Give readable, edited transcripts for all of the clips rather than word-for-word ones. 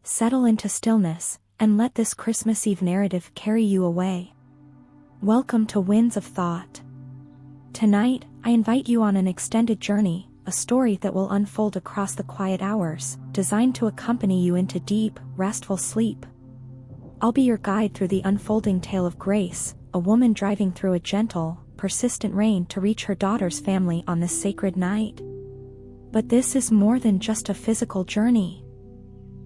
Settle into stillness, and let this Christmas Eve narrative carry you away. Welcome to Winds of Thought. Tonight, I invite you on an extended journey, a story that will unfold across the quiet hours, designed to accompany you into deep, restful sleep. I'll be your guide through the unfolding tale of Grace, a woman driving through a gentle, persistent rain to reach her daughter's family on this sacred night. But this is more than just a physical journey.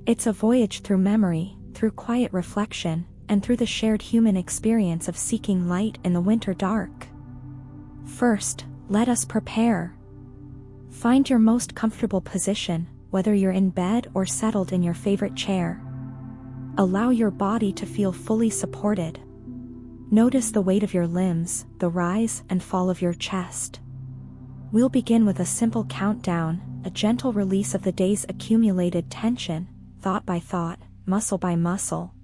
It's a voyage through memory, through quiet reflection, and through the shared human experience of seeking light in the winter dark. First, let us prepare. Find your most comfortable position, whether you're in bed or settled in your favorite chair. Allow your body to feel fully supported. Notice the weight of your limbs, the rise and fall of your chest. We'll begin with a simple countdown, a gentle release of the day's accumulated tension, thought by thought, muscle by muscle.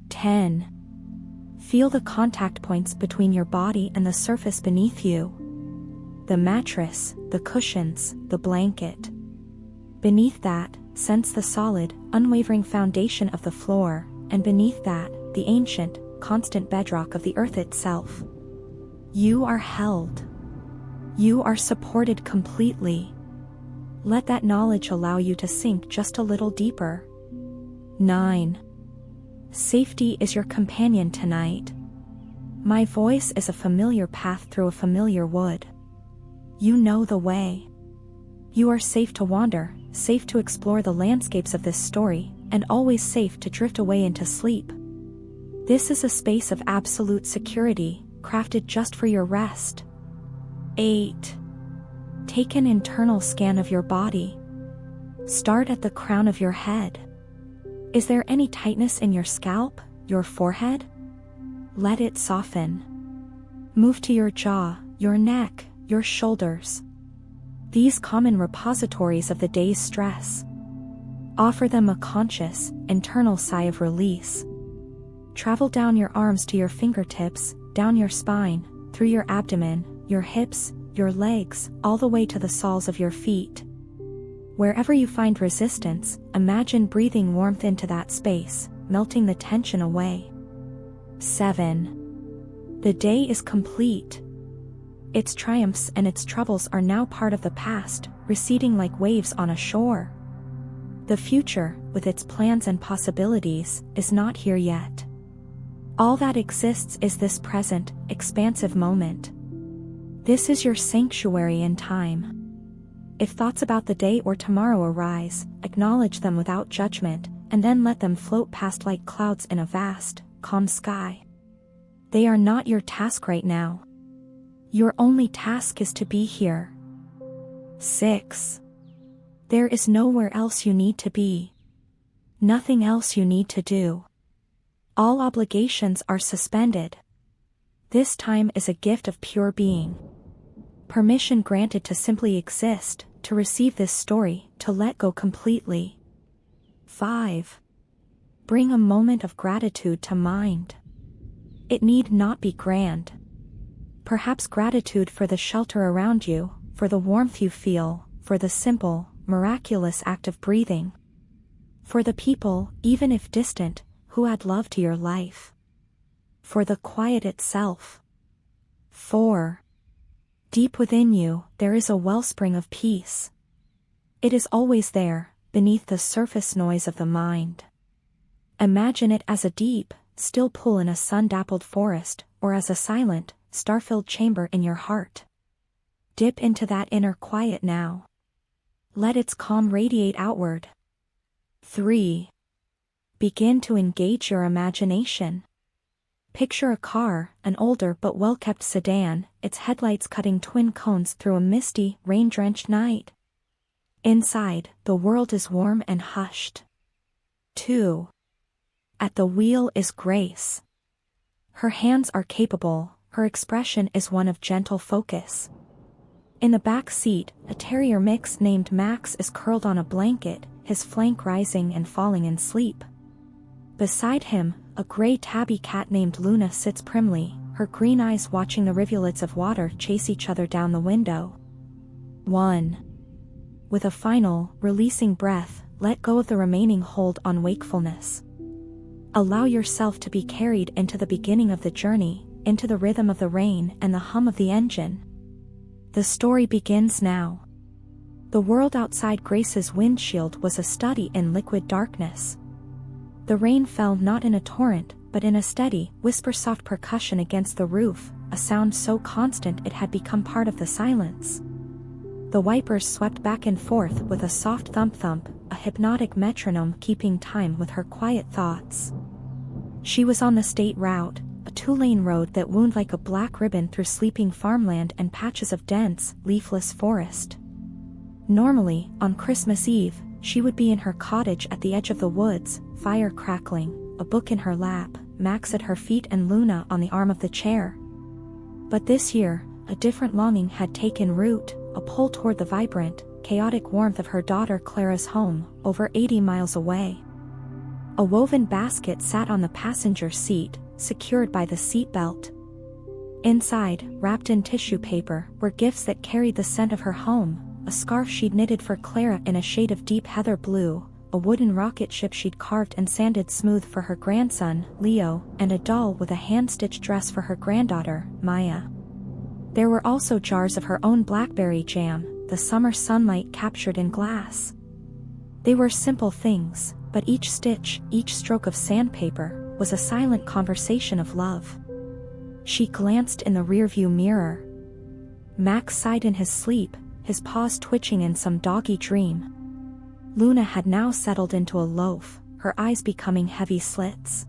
10. Feel the contact points between your body and the surface beneath you. The mattress, the cushions, the blanket. Beneath that, sense the solid, unwavering foundation of the floor, and beneath that, the ancient, constant bedrock of the earth itself. You are held. You are supported completely. Let that knowledge allow you to sink just a little deeper. 9. Safety is your companion tonight. My voice is a familiar path through a familiar wood. You know the way. You are safe to wander, safe to explore the landscapes of this story, and always safe to drift away into sleep. This is a space of absolute security, crafted just for your rest. 8. Take an internal scan of your body. Start at the crown of your head. Is there any tightness in your scalp, your forehead? Let it soften. Move to your jaw, your neck, your shoulders. These common repositories of the day's stress. Offer them a conscious, internal sigh of release. Travel down your arms to your fingertips, down your spine, through your abdomen, your hips, your legs, all the way to the soles of your feet. Wherever you find resistance, imagine breathing warmth into that space, melting the tension away. 7. The day is complete. Its triumphs and its troubles are now part of the past, receding like waves on a shore. The future, with its plans and possibilities, is not here yet. All that exists is this present, expansive moment. This is your sanctuary in time. If thoughts about the day or tomorrow arise, acknowledge them without judgment, and then let them float past like clouds in a vast, calm sky. They are not your task right now. Your only task is to be here. 6. There is nowhere else you need to be. Nothing else you need to do. All obligations are suspended. This time is a gift of pure being. Permission granted to simply exist, to receive this story, to let go completely. 5. Bring a moment of gratitude to mind. It need not be grand. Perhaps gratitude for the shelter around you, for the warmth you feel, for the simple, miraculous act of breathing. For the people, even if distant, who add love to your life. For the quiet itself. 4. Deep within you, there is a wellspring of peace. It is always there, beneath the surface noise of the mind. Imagine it as a deep, still pool in a sun-dappled forest, or as a silent, star-filled chamber in your heart. Dip into that inner quiet now. Let its calm radiate outward. 3. Begin to engage your imagination. Picture a car, an older but well-kept sedan, its headlights cutting twin cones through a misty, rain-drenched night. Inside, the world is warm and hushed. 2. At the wheel is Grace. Her hands are capable, her expression is one of gentle focus. In the back seat, a terrier mix named Max is curled on a blanket, his flank rising and falling in sleep. Beside him, a gray tabby cat named Luna sits primly, her green eyes watching the rivulets of water chase each other down the window. 1. With a final, releasing breath, let go of the remaining hold on wakefulness. Allow yourself to be carried into the beginning of the journey, into the rhythm of the rain and the hum of the engine. The story begins now. The world outside Grace's windshield was a study in liquid darkness. The rain fell not in a torrent, but in a steady, whisper-soft percussion against the roof, a sound so constant it had become part of the silence. The wipers swept back and forth with a soft thump-thump, a hypnotic metronome keeping time with her quiet thoughts. She was on the state route, a two-lane road that wound like a black ribbon through sleeping farmland and patches of dense, leafless forest. Normally, on Christmas Eve, she would be in her cottage at the edge of the woods, fire crackling, a book in her lap, Max at her feet and Luna on the arm of the chair. But this year, a different longing had taken root, a pull toward the vibrant, chaotic warmth of her daughter Clara's home, over 80 miles away. A woven basket sat on the passenger seat, secured by the seatbelt. Inside, wrapped in tissue paper, were gifts that carried the scent of her home, a scarf she'd knitted for Clara in a shade of deep heather blue, a wooden rocket ship she'd carved and sanded smooth for her grandson, Leo, and a doll with a hand-stitched dress for her granddaughter, Maya. There were also jars of her own blackberry jam, the summer sunlight captured in glass. They were simple things, but each stitch, each stroke of sandpaper, was a silent conversation of love. She glanced in the rearview mirror. Max sighed in his sleep, his paws twitching in some doggy dream. Luna had now settled into a loaf, her eyes becoming heavy slits.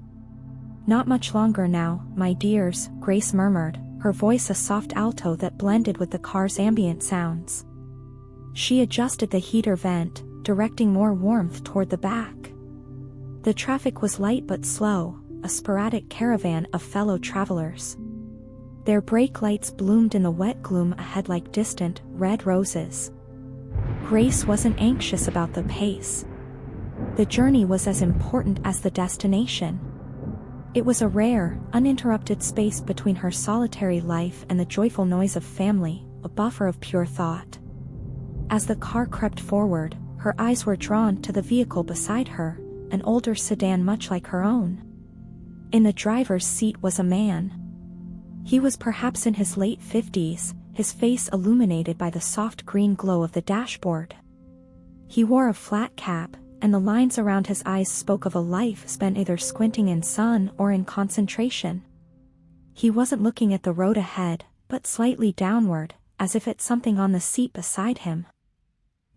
"Not much longer now, my dears," Grace murmured, her voice a soft alto that blended with the car's ambient sounds. She adjusted the heater vent, directing more warmth toward the back. The traffic was light but slow, a sporadic caravan of fellow travelers. Their brake lights bloomed in the wet gloom ahead like distant, red roses. Grace wasn't anxious about the pace. The journey was as important as the destination. It was a rare, uninterrupted space between her solitary life and the joyful noise of family, a buffer of pure thought. As the car crept forward, her eyes were drawn to the vehicle beside her, an older sedan much like her own. In the driver's seat was a man. He was perhaps in his late 50s, his face illuminated by the soft green glow of the dashboard. He wore a flat cap, and the lines around his eyes spoke of a life spent either squinting in sun or in concentration. He wasn't looking at the road ahead, but slightly downward, as if at something on the seat beside him.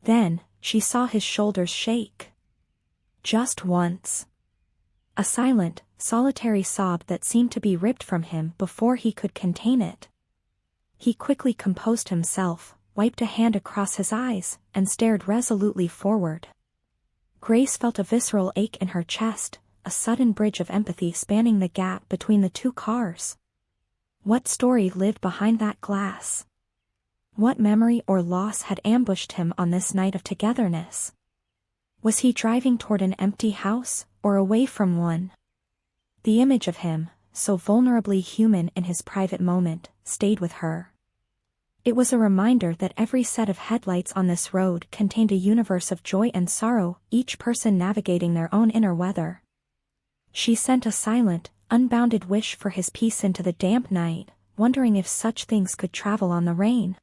Then, she saw his shoulders shake. Just once. A silent, solitary sob that seemed to be ripped from him before he could contain it. He quickly composed himself, wiped a hand across his eyes, and stared resolutely forward. Grace felt a visceral ache in her chest, a sudden bridge of empathy spanning the gap between the two cars. What story lived behind that glass? What memory or loss had ambushed him on this night of togetherness? Was he driving toward an empty house, or away from one? The image of him, so vulnerably human in his private moment, stayed with her. It was a reminder that every set of headlights on this road contained a universe of joy and sorrow, each person navigating their own inner weather. She sent a silent, unbounded wish for his peace into the damp night, wondering if such things could travel on the rain.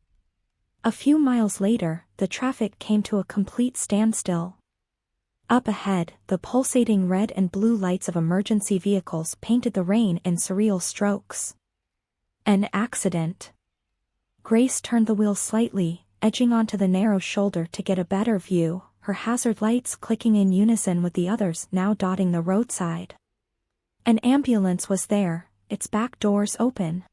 A few miles later, the traffic came to a complete standstill. Up ahead, the pulsating red and blue lights of emergency vehicles painted the rain in surreal strokes. An accident. Grace turned the wheel slightly, edging onto the narrow shoulder to get a better view, her hazard lights clicking in unison with the others now dotting the roadside. An ambulance was there, its back doors open.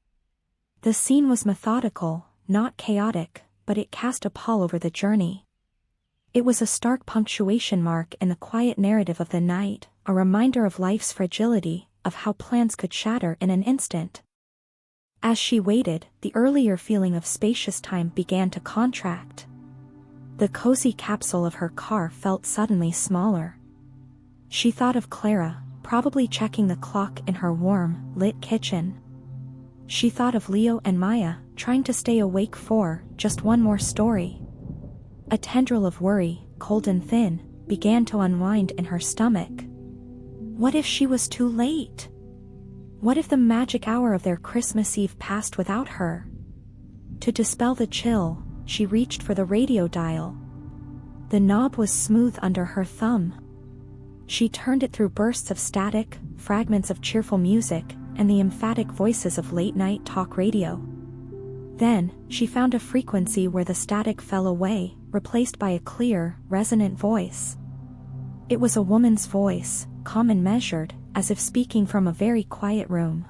The scene was methodical, not chaotic, but it cast a pall over the journey. It was a stark punctuation mark in the quiet narrative of the night, a reminder of life's fragility, of how plans could shatter in an instant. As she waited, the earlier feeling of spacious time began to contract. The cozy capsule of her car felt suddenly smaller. She thought of Clara, probably checking the clock in her warm, lit kitchen. She thought of Leo and Maya, trying to stay awake for just one more story. A tendril of worry, cold and thin, began to unwind in her stomach. What if she was too late? What if the magic hour of their Christmas Eve passed without her? To dispel the chill, she reached for the radio dial. The knob was smooth under her thumb. She turned it through bursts of static, fragments of cheerful music, and the emphatic voices of late-night talk radio. Then, she found a frequency where the static fell away, replaced by a clear, resonant voice. It was a woman's voice, calm and measured, as if speaking from a very quiet room.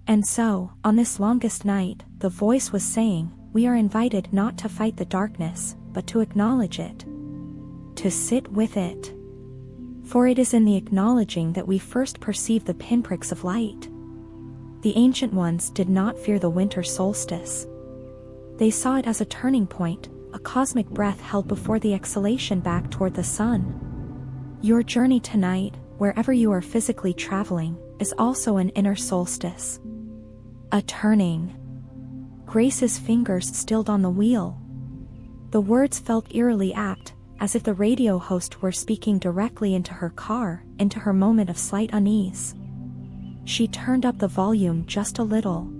And so, on this longest night, the voice was saying, "We are invited not to fight the darkness, but to acknowledge it. To sit with it. For it is in the acknowledging that we first perceive the pinpricks of light." The ancient ones did not fear the winter solstice. They saw it as a turning point, a cosmic breath held before the exhalation back toward the sun. Your journey tonight, wherever you are physically traveling, is also an inner solstice. A turning. Grace's fingers stilled on the wheel. The words felt eerily apt, as if the radio host were speaking directly into her car, into her moment of slight unease. She turned up the volume just a little.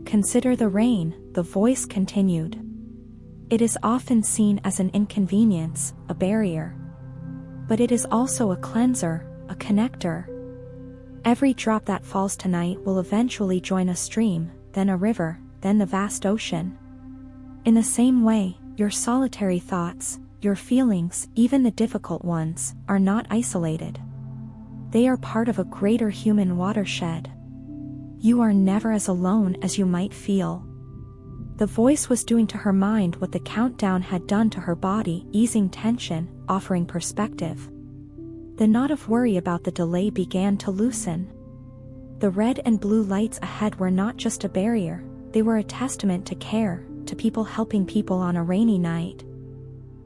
"Consider the rain," the voice continued. "It is often seen as an inconvenience, a barrier. But it is also a cleanser, a connector. Every drop that falls tonight will eventually join a stream, then a river, then the vast ocean. In the same way, your solitary thoughts, your feelings, even the difficult ones, are not isolated. They are part of a greater human watershed. You are never as alone as you might feel." The voice was doing to her mind what the countdown had done to her body, easing tension, offering perspective. The knot of worry about the delay began to loosen. The red and blue lights ahead were not just a barrier, they were a testament to care, to people helping people on a rainy night.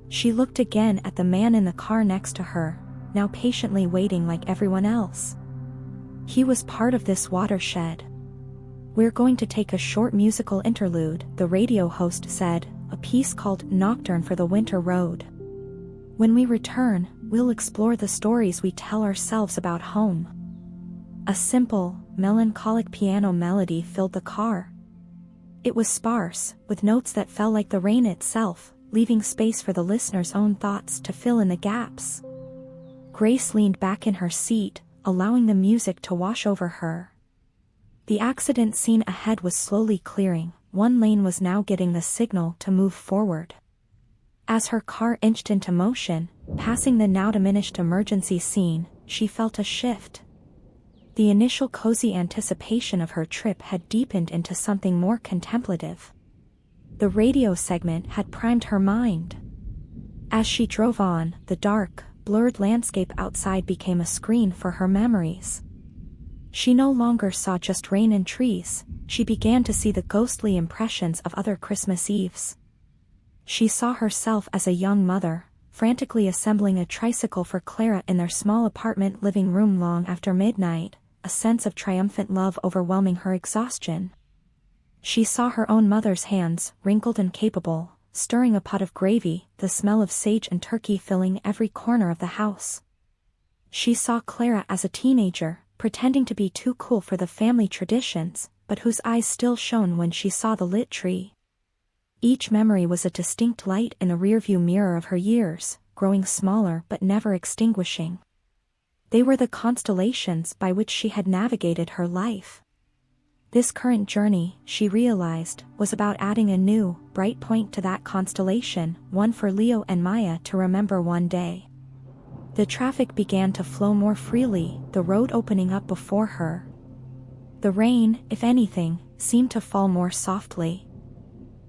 She looked again at the man in the car next to her, now patiently waiting like everyone else. He was part of this watershed. "We're going to take a short musical interlude," the radio host said, "a piece called Nocturne for the Winter Road. When we return, we'll explore the stories we tell ourselves about home." A simple, melancholic piano melody filled the car. It was sparse, with notes that fell like the rain itself, leaving space for the listener's own thoughts to fill in the gaps. Grace leaned back in her seat, allowing the music to wash over her. The accident scene ahead was slowly clearing, one lane was now getting the signal to move forward. As her car inched into motion, passing the now diminished emergency scene, she felt a shift. The initial cozy anticipation of her trip had deepened into something more contemplative. The radio segment had primed her mind. As she drove on, the dark, blurred landscape outside became a screen for her memories. She no longer saw just rain and trees, she began to see the ghostly impressions of other Christmas Eves. She saw herself as a young mother, frantically assembling a tricycle for Clara in their small apartment living room long after midnight, a sense of triumphant love overwhelming her exhaustion. She saw her own mother's hands, wrinkled and capable, stirring a pot of gravy, the smell of sage and turkey filling every corner of the house. She saw Clara as a teenager, pretending to be too cool for the family traditions, but whose eyes still shone when she saw the lit tree. Each memory was a distinct light in the rearview mirror of her years, growing smaller but never extinguishing. They were the constellations by which she had navigated her life. This current journey, she realized, was about adding a new, bright point to that constellation, one for Leo and Maya to remember one day. The traffic began to flow more freely, the road opening up before her. The rain, if anything, seemed to fall more softly.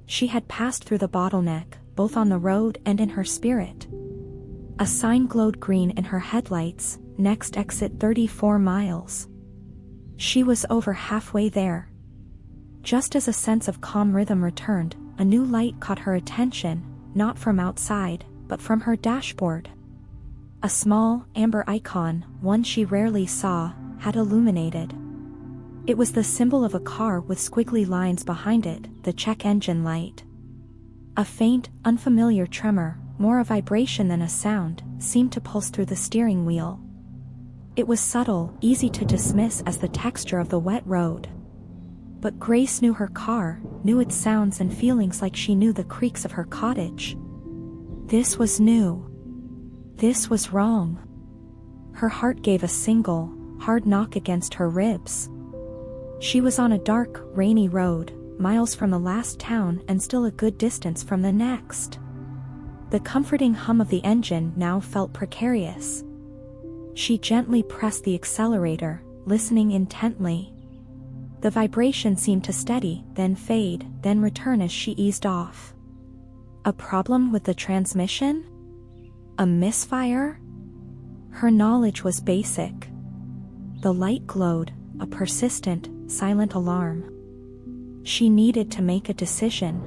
She had passed through the bottleneck, both on the road and in her spirit. A sign glowed green in her headlights, next exit 34 miles. She was over halfway there. Just as a sense of calm rhythm returned, a new light caught her attention, not from outside, but from her dashboard. A small, amber icon, one she rarely saw, had illuminated. It was the symbol of a car with squiggly lines behind it, the check engine light. A faint, unfamiliar tremor, more a vibration than a sound, seemed to pulse through the steering wheel. It was subtle, easy to dismiss as the texture of the wet road. But Grace knew her car, knew its sounds and feelings like she knew the creaks of her cottage. This was new. This was wrong. Her heart gave a single, hard knock against her ribs. She was on a dark, rainy road, miles from the last town and still a good distance from the next. The comforting hum of the engine now felt precarious. She gently pressed the accelerator, listening intently. The vibration seemed to steady, then fade, then return as she eased off. A problem with the transmission? A misfire? Her knowledge was basic. The light glowed, a persistent, silent alarm. She needed to make a decision.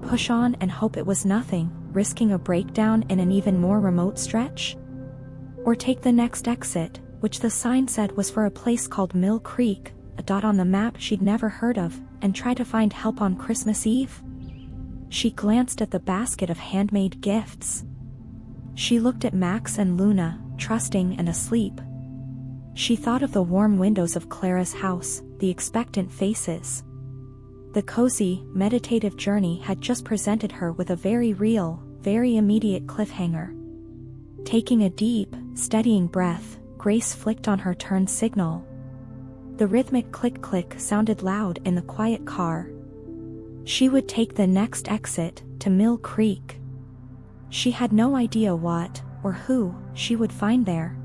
Push on and hope it was nothing, risking a breakdown in an even more remote stretch? Or take the next exit, which the sign said was for a place called Mill Creek, a dot on the map she'd never heard of, and try to find help on Christmas Eve? She glanced at the basket of handmade gifts. She looked at Max and Luna, trusting and asleep. She thought of the warm windows of Clara's house, the expectant faces. The cozy, meditative journey had just presented her with a very real, very immediate cliffhanger. Taking a deep, steadying breath, Grace flicked on her turn signal. The rhythmic click-click sounded loud in the quiet car. She would take the next exit, to Mill Creek. She had no idea what, or who, she would find there.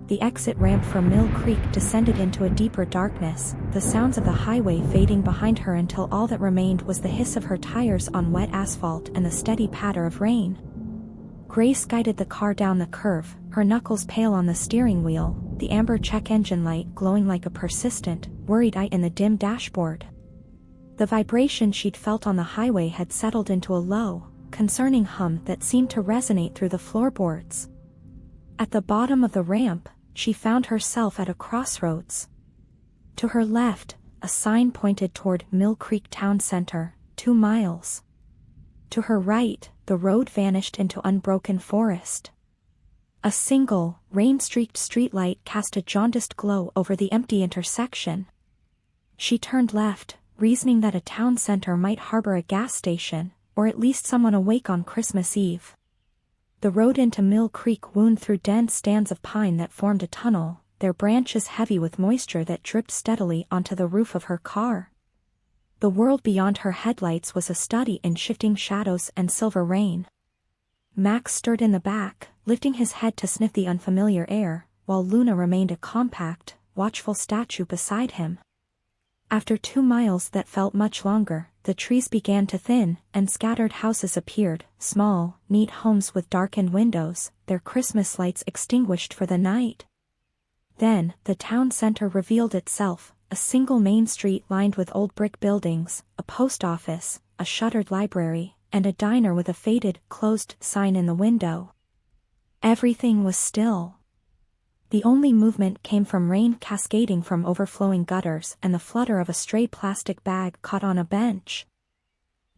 The exit ramp for Mill Creek descended into a deeper darkness, the sounds of the highway fading behind her until all that remained was the hiss of her tires on wet asphalt and the steady patter of rain. Grace guided the car down the curve, her knuckles pale on the steering wheel, the amber check engine light glowing like a persistent, worried eye in the dim dashboard. The vibration she'd felt on the highway had settled into a low, concerning hum that seemed to resonate through the floorboards. At the bottom of the ramp, she found herself at a crossroads. To her left, a sign pointed toward Mill Creek Town Center, 2 miles. To her right, the road vanished into unbroken forest. A single, rain-streaked streetlight cast a jaundiced glow over the empty intersection. She turned left, reasoning that a town center might harbor a gas station, or at least someone awake on Christmas Eve. The road into Mill Creek wound through dense stands of pine that formed a tunnel, their branches heavy with moisture that dripped steadily onto the roof of her car. The world beyond her headlights was a study in shifting shadows and silver rain. Max stirred in the back, lifting his head to sniff the unfamiliar air, while Luna remained a compact, watchful statue beside him. After 2 miles that felt much longer, the trees began to thin, and scattered houses appeared, small, neat homes with darkened windows, their Christmas lights extinguished for the night. Then, the town center revealed itself, a single main street lined with old brick buildings, a post office, a shuttered library, and a diner with a faded, closed sign in the window. Everything was still. The only movement came from rain cascading from overflowing gutters and the flutter of a stray plastic bag caught on a bench.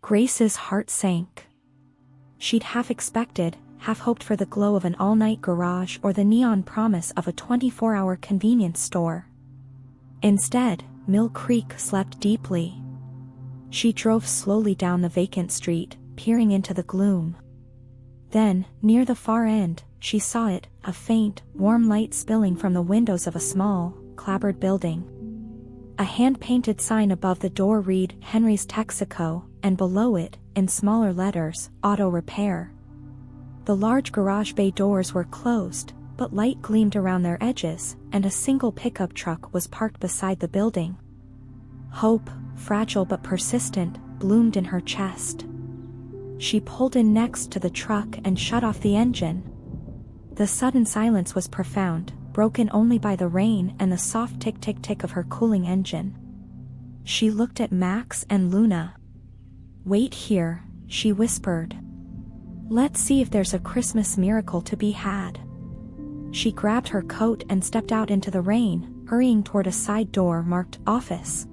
Grace's heart sank. She'd half expected, half hoped for the glow of an all-night garage or the neon promise of a 24-hour convenience store. Instead, Mill Creek slept deeply. She drove slowly down the vacant street, peering into the gloom. Then, near the far end, she saw it, a faint, warm light spilling from the windows of a small, clapboard building. A hand-painted sign above the door read, Henry's Texaco, and below it, in smaller letters, Auto Repair. The large garage bay doors were closed, but light gleamed around their edges, and a single pickup truck was parked beside the building. Hope, fragile but persistent, bloomed in her chest. She pulled in next to the truck and shut off the engine. The sudden silence was profound, broken only by the rain and the soft tick-tick-tick of her cooling engine. She looked at Max and Luna. "Wait here," she whispered. "Let's see if there's a Christmas miracle to be had." She grabbed her coat and stepped out into the rain, hurrying toward a side door marked Office.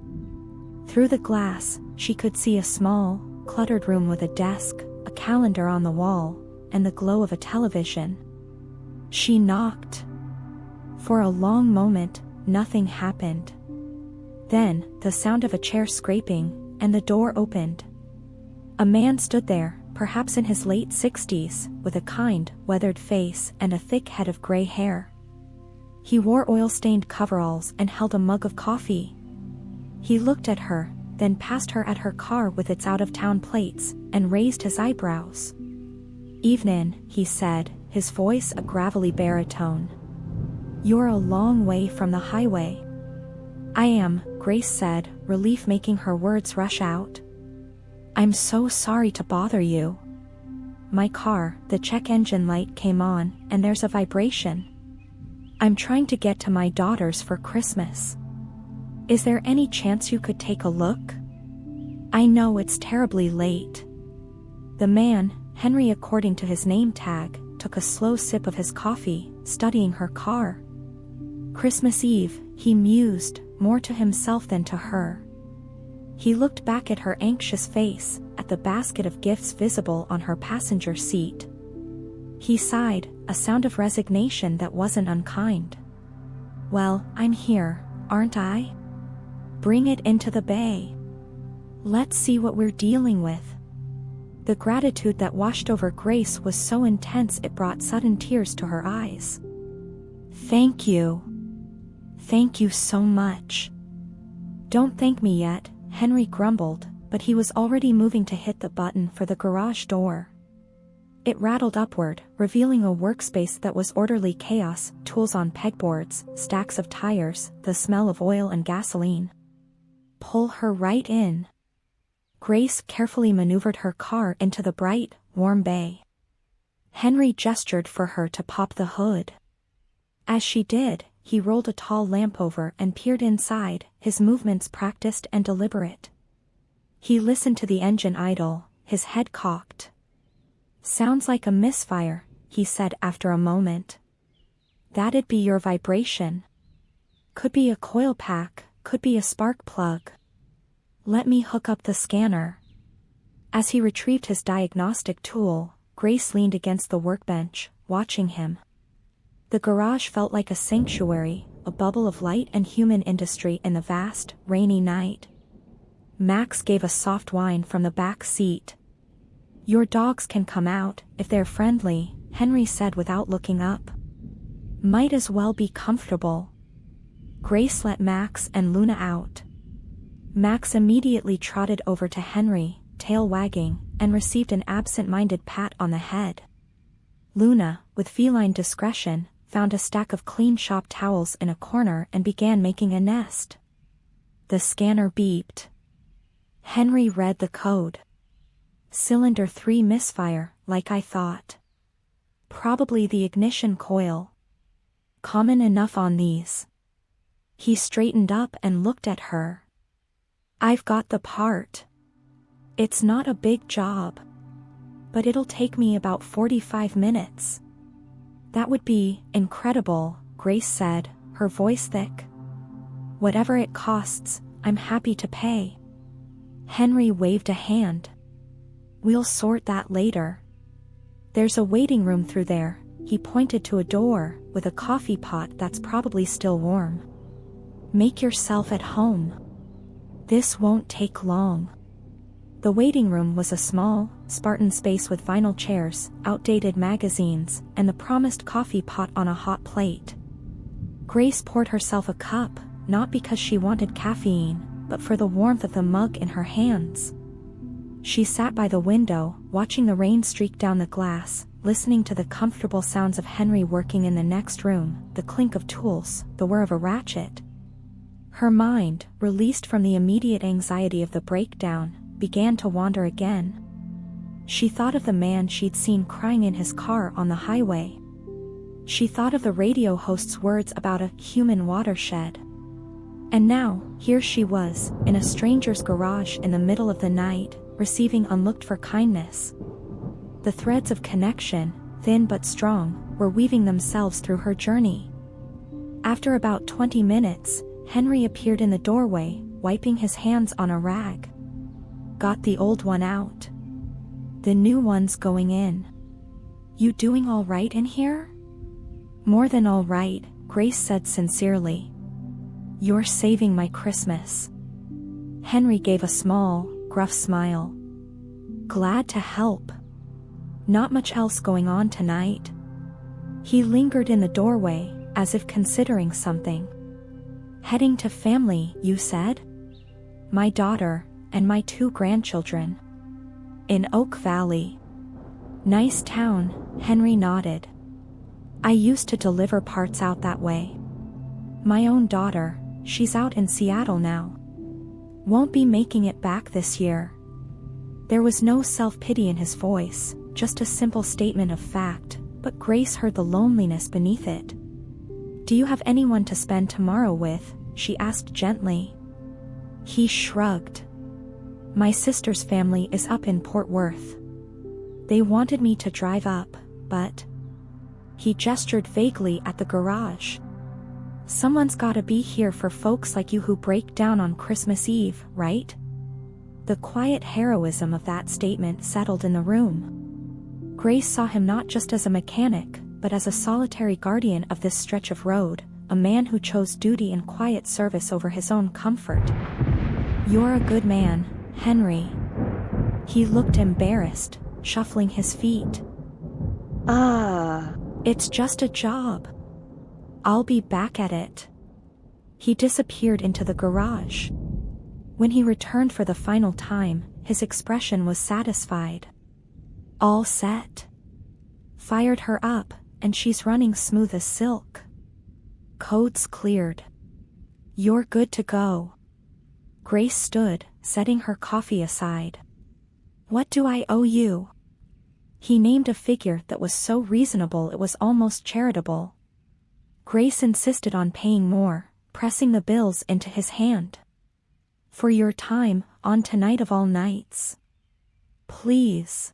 Through the glass, she could see a small, cluttered room with a desk, a calendar on the wall, and the glow of a television. She knocked. For a long moment, nothing happened. Then, the sound of a chair scraping, and the door opened. A man stood there, perhaps in his late 60s, with a kind, weathered face and a thick head of gray hair. He wore oil-stained coveralls and held a mug of coffee. He looked at her, then passed her at her car with its out-of-town plates, and raised his eyebrows. "Evenin'," he said, his voice a gravelly baritone. "You're a long way from the highway." "I am," Grace said, relief making her words rush out. "I'm so sorry to bother you." "My car," the check engine light came on, and there's a vibration. "I'm trying to get to my daughter's for Christmas. Is there any chance you could take a look? I know it's terribly late." The man, Henry according to his name tag, took a slow sip of his coffee, studying her car. Christmas Eve, he mused, more to himself than to her. He looked back at her anxious face, at the basket of gifts visible on her passenger seat. He sighed, a sound of resignation that wasn't unkind. "Well, I'm here, aren't I? Bring it into the bay. Let's see what we're dealing with." The gratitude that washed over Grace was so intense it brought sudden tears to her eyes. "Thank you. Thank you so much." "Don't thank me yet," Henry grumbled, but he was already moving to hit the button for the garage door. It rattled upward, revealing a workspace that was orderly chaos, tools on pegboards, stacks of tires, the smell of oil and gasoline. "Pull her right in." Grace carefully maneuvered her car into the bright, warm bay. Henry gestured for her to pop the hood. As she did, he rolled a tall lamp over and peered inside, his movements practiced and deliberate. He listened to the engine idle, his head cocked. "Sounds like a misfire," he said after a moment. "That'd be your vibration. Could be a coil pack, could be a spark plug. Let me hook up the scanner." As he retrieved his diagnostic tool, Grace leaned against the workbench, watching him. The garage felt like a sanctuary, a bubble of light and human industry in the vast, rainy night. Max gave a soft whine from the back seat. "Your dogs can come out, if they're friendly," Henry said without looking up. "Might as well be comfortable." Grace let Max and Luna out. Max immediately trotted over to Henry, tail wagging, and received an absent-minded pat on the head. Luna, with feline discretion, found a stack of clean shop towels in a corner and began making a nest. The scanner beeped. Henry read the code. "Cylinder 3 misfire, like I thought. Probably the ignition coil. Common enough on these." He straightened up and looked at her. "I've got the part. It's not a big job. But it'll take me about 45 minutes. "That would be incredible," Grace said, her voice thick. "Whatever it costs, I'm happy to pay." Henry waved a hand. "We'll sort that later. There's a waiting room through there," he pointed to a door, with a coffee pot that's probably still warm. "Make yourself at home. This won't take long." The waiting room was a small, Spartan space with vinyl chairs, outdated magazines, and the promised coffee pot on a hot plate. Grace poured herself a cup, not because she wanted caffeine, but for the warmth of the mug in her hands. She sat by the window, watching the rain streak down the glass, listening to the comfortable sounds of Henry working in the next room, the clink of tools, the whir of a ratchet. Her mind, released from the immediate anxiety of the breakdown, began to wander again. She thought of the man she'd seen crying in his car on the highway. She thought of the radio host's words about a human watershed. And now, here she was, in a stranger's garage in the middle of the night, receiving unlooked-for kindness. The threads of connection, thin but strong, were weaving themselves through her journey. After about 20 minutes, Henry appeared in the doorway, wiping his hands on a rag. "Got the old one out. The new one's going in." You doing all right in here? More than all right, Grace said sincerely. You're saving my Christmas. Henry gave a small, gruff smile. Glad to help. Not much else going on tonight. He lingered in the doorway, as if considering something. Heading to family, you said? My daughter, and my 2 grandchildren. In Oak Valley. Nice town, Henry nodded. I used to deliver parts out that way. My own daughter, she's out in Seattle now. Won't be making it back this year. There was no self-pity in his voice, just a simple statement of fact, but Grace heard the loneliness beneath it. Do you have anyone to spend tomorrow with? She asked gently. He shrugged. My sister's family is up in Fort Worth. They wanted me to drive up, but... He gestured vaguely at the garage. Someone's gotta be here for folks like you who break down on Christmas Eve, right? The quiet heroism of that statement settled in the room. Grace saw him not just as a mechanic, but as a solitary guardian of this stretch of road, a man who chose duty and quiet service over his own comfort. You're a good man, Henry. He looked embarrassed, shuffling his feet. It's just a job. I'll be back at it. He disappeared into the garage. When he returned for the final time, his expression was satisfied. All set. Fired her up, and she's running smooth as silk. Codes cleared. You're good to go. Grace stood, setting her coffee aside. What do I owe you? He named a figure that was so reasonable it was almost charitable. Grace insisted on paying more, pressing the bills into his hand. For your time, on tonight of all nights. Please.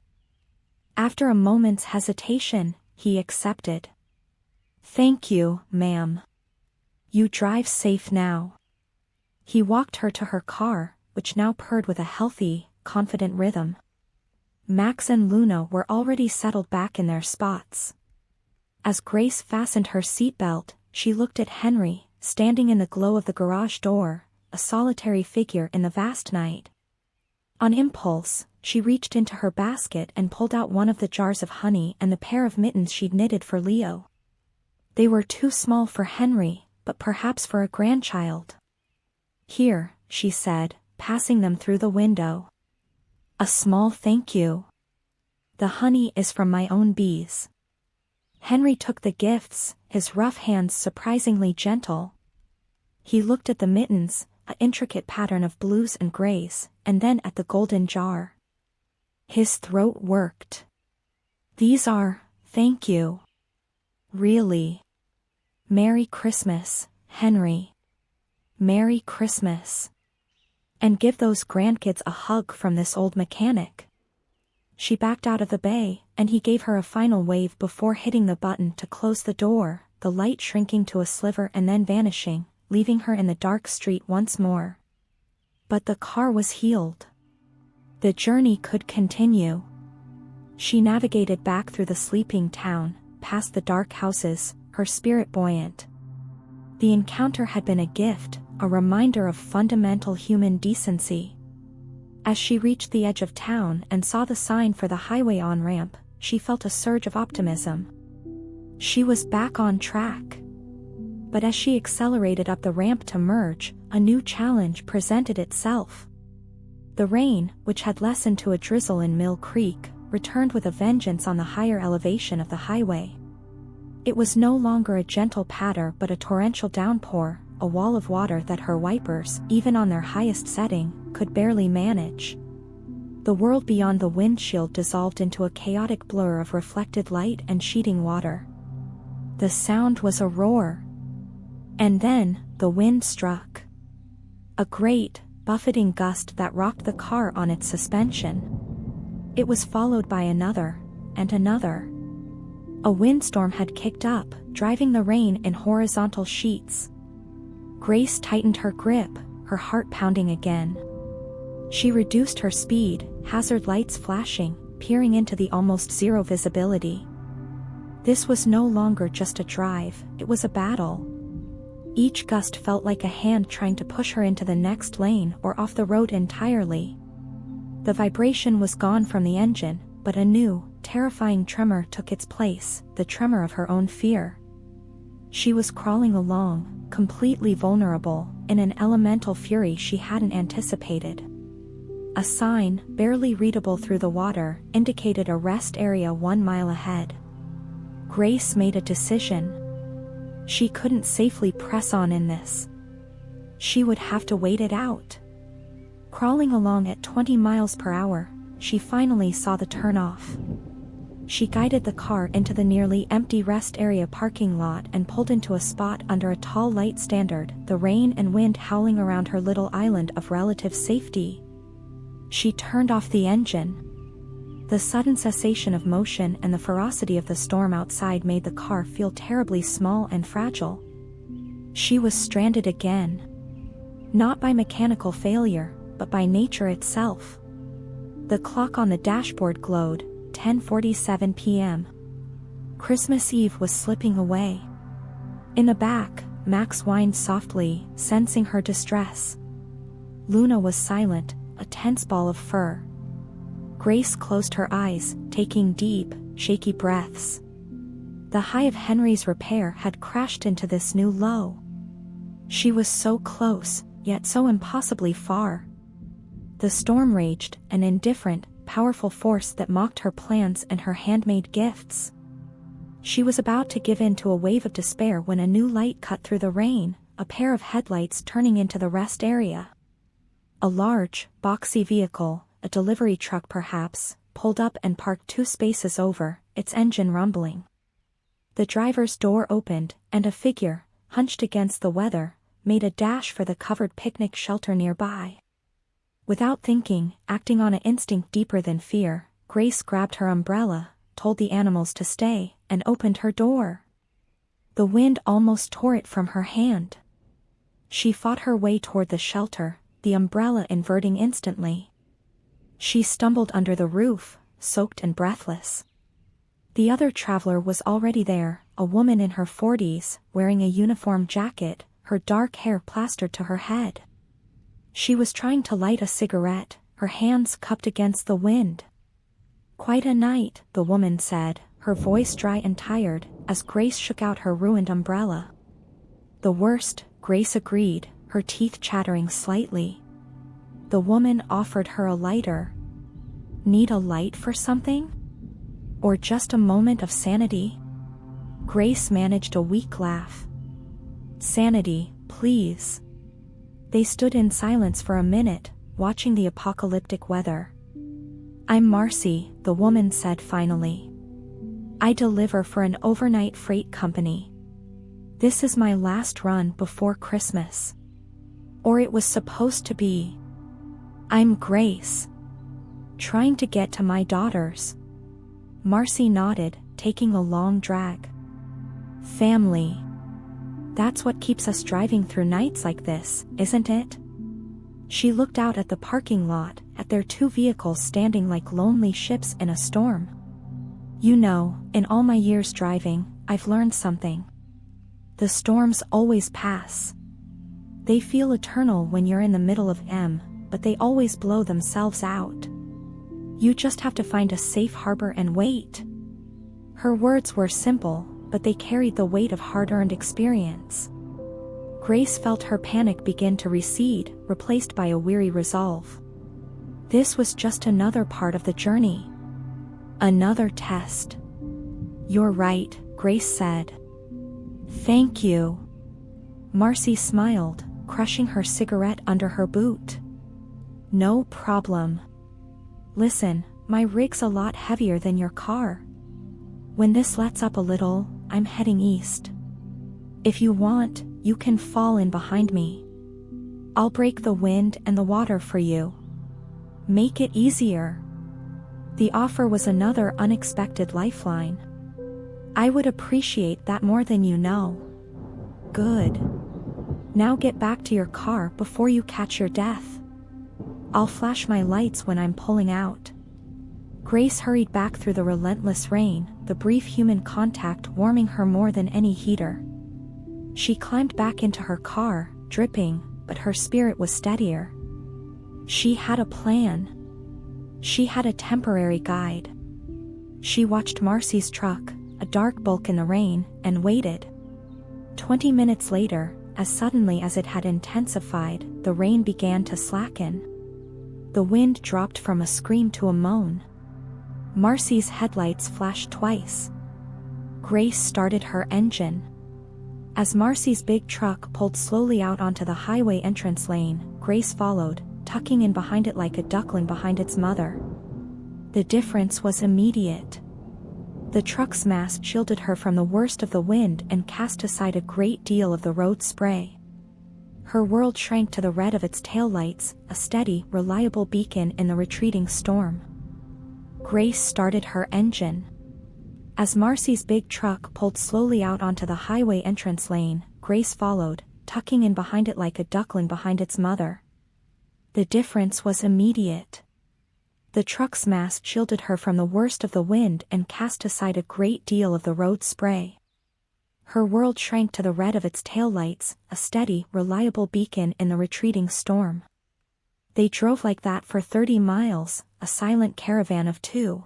After a moment's hesitation, he accepted. Thank you, ma'am. You drive safe now. He walked her to her car, which now purred with a healthy, confident rhythm. Max and Luna were already settled back in their spots. As Grace fastened her seatbelt, she looked at Henry, standing in the glow of the garage door, a solitary figure in the vast night. On impulse, she reached into her basket and pulled out one of the jars of honey and the pair of mittens she'd knitted for Leo. They were too small for Henry, but perhaps for a grandchild. Here, she said, passing them through the window. A small thank you. The honey is from my own bees. Henry took the gifts, his rough hands surprisingly gentle. He looked at the mittens, an intricate pattern of blues and grays, and then at the golden jar. His throat worked. These are, thank you. Really. Merry Christmas, Henry. Merry Christmas. And give those grandkids a hug from this old mechanic. She backed out of the bay, and he gave her a final wave before hitting the button to close the door, the light shrinking to a sliver and then vanishing, leaving her in the dark street once more. But the car was healed. The journey could continue. She navigated back through the sleeping town, past the dark houses, her spirit buoyant. The encounter had been a gift, a reminder of fundamental human decency. As she reached the edge of town and saw the sign for the highway on-ramp, she felt a surge of optimism. She was back on track. But as she accelerated up the ramp to merge, a new challenge presented itself. The rain, which had lessened to a drizzle in Mill Creek, returned with a vengeance on the higher elevation of the highway. It was no longer a gentle patter but a torrential downpour, a wall of water that her wipers, even on their highest setting, could barely manage. The world beyond the windshield dissolved into a chaotic blur of reflected light and sheeting water. The sound was a roar. And then, the wind struck. A great, buffeting gust that rocked the car on its suspension. It was followed by another, and another. A windstorm had kicked up, driving the rain in horizontal sheets. Grace tightened her grip, her heart pounding again. She reduced her speed, hazard lights flashing, peering into the almost zero visibility. This was no longer just a drive, it was a battle. Each gust felt like a hand trying to push her into the next lane or off the road entirely. The vibration was gone from the engine, but a new, terrifying tremor took its place, the tremor of her own fear. She was crawling along, completely vulnerable, in an elemental fury she hadn't anticipated. A sign, barely readable through the water, indicated a rest area 1 mile ahead. Grace made a decision. She couldn't safely press on in this. She would have to wait it out. Crawling along at 20 miles per hour, she finally saw the turn-off. She guided the car into the nearly empty rest area parking lot and pulled into a spot under a tall light standard, the rain and wind howling around her little island of relative safety. She turned off the engine. The sudden cessation of motion and the ferocity of the storm outside made the car feel terribly small and fragile. She was stranded again. Not by mechanical failure, but by nature itself. The clock on the dashboard glowed, 10:47 p.m. Christmas Eve was slipping away. In the back, Max whined softly, sensing her distress. Luna was silent, a tense ball of fur. Grace closed her eyes, taking deep, shaky breaths. The high of Henry's repair had crashed into this new low. She was so close, yet so impossibly far. The storm raged, an indifferent, powerful force that mocked her plans and her handmade gifts. She was about to give in to a wave of despair when a new light cut through the rain, a pair of headlights turning into the rest area. A large, boxy vehicle, a delivery truck perhaps, pulled up and parked 2 spaces over, its engine rumbling. The driver's door opened, and a figure, hunched against the weather, made a dash for the covered picnic shelter nearby. Without thinking, acting on an instinct deeper than fear, Grace grabbed her umbrella, told the animals to stay, and opened her door. The wind almost tore it from her hand. She fought her way toward the shelter, the umbrella inverting instantly. She stumbled under the roof, soaked and breathless. The other traveler was already there, a woman in her 40s, wearing a uniform jacket, her dark hair plastered to her head. She was trying to light a cigarette, her hands cupped against the wind. "Quite a night," the woman said, her voice dry and tired, as Grace shook out her ruined umbrella. "The worst," Grace agreed, her teeth chattering slightly. The woman offered her a lighter. "Need a light for something? Or just a moment of sanity?" Grace managed a weak laugh. "Sanity, please." They stood in silence for a minute, watching the apocalyptic weather. "I'm Marcy," the woman said finally. "I deliver for an overnight freight company. This is my last run before Christmas. Or it was supposed to be. I'm Grace. Trying to get to my daughters." Marcy nodded, taking a long drag. "Family. That's what keeps us driving through nights like this, isn't it?" She looked out at the parking lot, at their 2 vehicles standing like lonely ships in a storm. "You know, in all my years driving, I've learned something. The storms always pass. They feel eternal when you're in the middle of them, but they always blow themselves out. You just have to find a safe harbor and wait." Her words were simple, but they carried the weight of hard-earned experience. Grace felt her panic begin to recede, replaced by a weary resolve. This was just another part of the journey. Another test. "You're right," Grace said. "Thank you." Marcy smiled, crushing her cigarette under her boot. "No problem. Listen, my rig's a lot heavier than your car. When this lets up a little, I'm heading east. If you want, you can fall in behind me. I'll break the wind and the water for you. Make it easier." The offer was another unexpected lifeline. "I would appreciate that more than you know." "Good. Now get back to your car before you catch your death. I'll flash my lights when I'm pulling out." Grace hurried back through the relentless rain, the brief human contact warming her more than any heater. She climbed back into her car, dripping, but her spirit was steadier. She had a plan. She had a temporary guide. She watched Marcy's truck, a dark bulk in the rain, and waited. 20 minutes later, as suddenly as it had intensified, the rain began to slacken. The wind dropped from a scream to a moan. Marcy's headlights flashed twice. Grace started her engine. As Marcy's big truck pulled slowly out onto the highway entrance lane, Grace followed, tucking in behind it like a duckling behind its mother. The difference was immediate. The truck's mast shielded her from the worst of the wind and cast aside a great deal of the road spray. Her world shrank to the red of its taillights, a steady, reliable beacon in the retreating storm. Grace started her engine. As Marcy's big truck pulled slowly out onto the highway entrance lane, Grace followed, tucking in behind it like a duckling behind its mother. The difference was immediate. The truck's mast shielded her from the worst of the wind and cast aside a great deal of the road spray. Her world shrank to the red of its taillights, a steady, reliable beacon in the retreating storm. They drove like that for 30 miles, a silent caravan of two.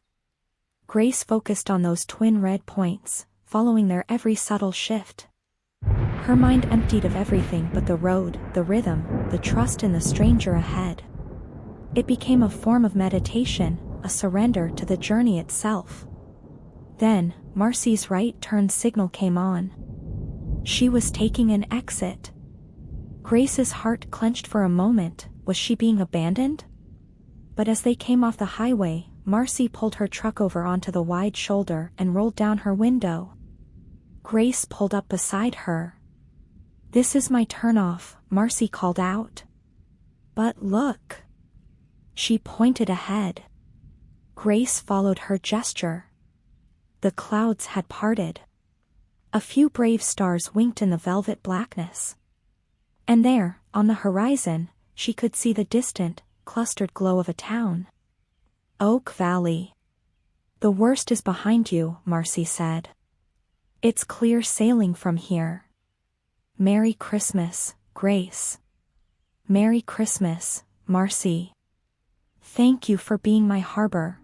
Grace focused on those twin red points, following their every subtle shift. Her mind emptied of everything but the road, the rhythm, the trust in the stranger ahead. It became a form of meditation, a surrender to the journey itself. Then, Marcy's right turn signal came on. She was taking an exit. Grace's heart clenched for a moment. Was she being abandoned? But as they came off the highway, Marcy pulled her truck over onto the wide shoulder and rolled down her window. Grace pulled up beside her. "This is my turnoff," Marcy called out. "But look." She pointed ahead. Grace followed her gesture. The clouds had parted. A few brave stars winked in the velvet blackness. And there, on the horizon, she could see the distant, clustered glow of a town. Oak Valley. "The worst is behind you," Marcy said. "It's clear sailing from here. Merry Christmas, Grace." "Merry Christmas, Marcy. Thank you for being my harbor."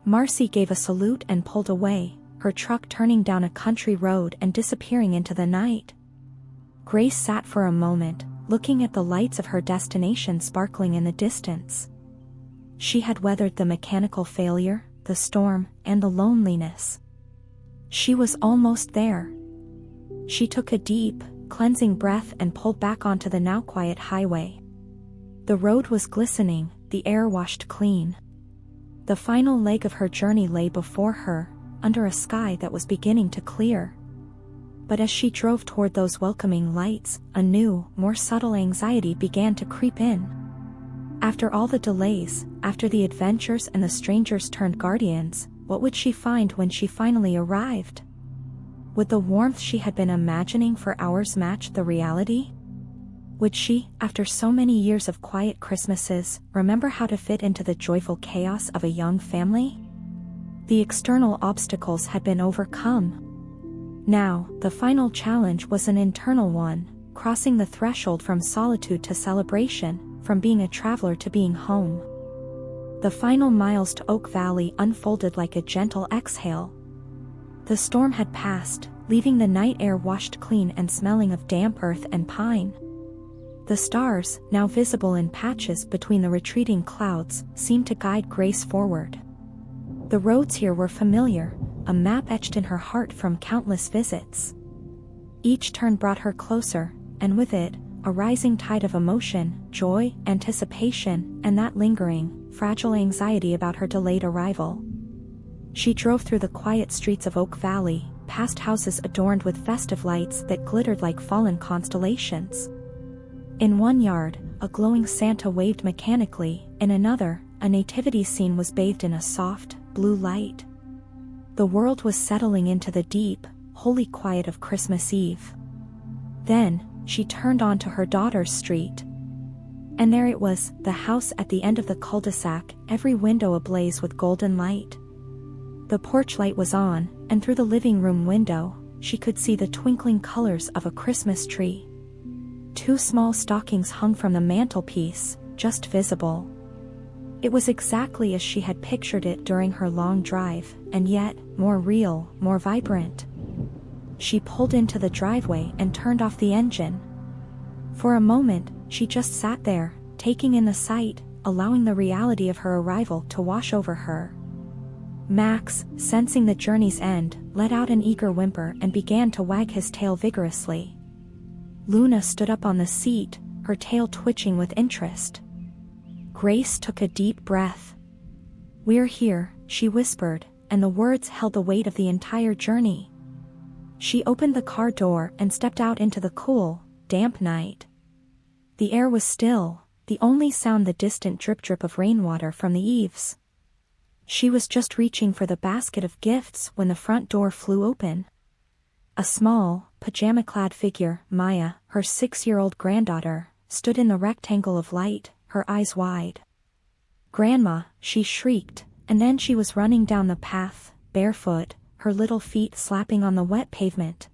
Marcy gave a salute and pulled away, her truck turning down a country road and disappearing into the night. Grace sat for a moment, looking at the lights of her destination sparkling in the distance. She had weathered the mechanical failure, the storm, and the loneliness. She was almost there. She took a deep, cleansing breath and pulled back onto the now quiet highway. The road was glistening, the air washed clean. The final leg of her journey lay before her, under a sky that was beginning to clear. But as she drove toward those welcoming lights, a new, more subtle anxiety began to creep in. After all the delays, after the adventures and the strangers turned guardians, what would she find when she finally arrived? Would the warmth she had been imagining for hours match the reality? Would she, after so many years of quiet Christmases, remember how to fit into the joyful chaos of a young family? The external obstacles had been overcome. Now, the final challenge was an internal one, crossing the threshold from solitude to celebration, from being a traveler to being home. The final miles to Oak Valley unfolded like a gentle exhale. The storm had passed, leaving the night air washed clean and smelling of damp earth and pine. The stars, now visible in patches between the retreating clouds, seemed to guide Grace forward. The roads here were familiar, a map etched in her heart from countless visits. Each turn brought her closer, and with it, a rising tide of emotion, joy, anticipation, and that lingering, fragile anxiety about her delayed arrival. She drove through the quiet streets of Oak Valley, past houses adorned with festive lights that glittered like fallen constellations. In one yard, a glowing Santa waved mechanically, in another, a nativity scene was bathed in a soft, blue light. The world was settling into the deep, holy quiet of Christmas Eve. Then, she turned onto her daughter's street. And there it was, the house at the end of the cul-de-sac, every window ablaze with golden light. The porch light was on, and through the living room window, she could see the twinkling colors of a Christmas tree. 2 small stockings hung from the mantelpiece, just visible. It was exactly as she had pictured it during her long drive, and yet, more real, more vibrant. She pulled into the driveway and turned off the engine. For a moment, she just sat there, taking in the sight, allowing the reality of her arrival to wash over her. Max, sensing the journey's end, let out an eager whimper and began to wag his tail vigorously. Luna stood up on the seat, her tail twitching with interest. Grace took a deep breath. "We're here," she whispered, and the words held the weight of the entire journey. She opened the car door and stepped out into the cool, damp night. The air was still, the only sound the distant drip-drip of rainwater from the eaves. She was just reaching for the basket of gifts when the front door flew open. A small, pajama-clad figure, Maya, her 6-year-old granddaughter, stood in the rectangle of light, her eyes wide. "Grandma," she shrieked, and then she was running down the path, barefoot, her little feet slapping on the wet pavement.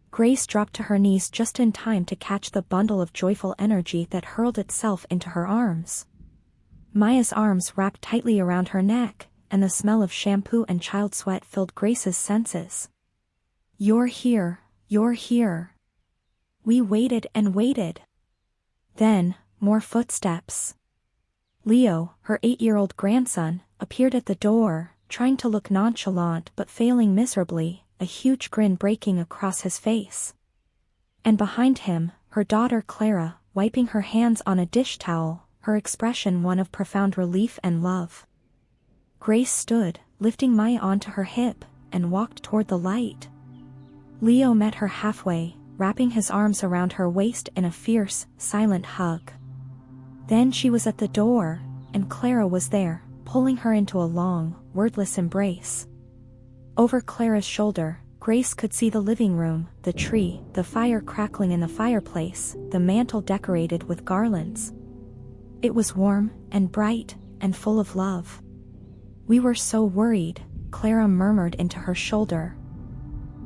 Grace dropped to her knees just in time to catch the bundle of joyful energy that hurled itself into her arms. Maya's arms wrapped tightly around her neck, and the smell of shampoo and child sweat filled Grace's senses. "You're here, you're here." We waited and waited. Then, more footsteps. Leo, her 8-year-old grandson, appeared at the door, trying to look nonchalant but failing miserably, a huge grin breaking across his face. And behind him, her daughter Clara, wiping her hands on a dish towel, her expression one of profound relief and love. Grace stood, lifting Maya onto her hip, and walked toward the light. Leo met her halfway, wrapping his arms around her waist in a fierce, silent hug. Then she was at the door, and Clara was there, pulling her into a long, wordless embrace. Over Clara's shoulder, Grace could see the living room, the tree, the fire crackling in the fireplace, the mantel decorated with garlands. It was warm, and bright, and full of love. "We were so worried," Clara murmured into her shoulder.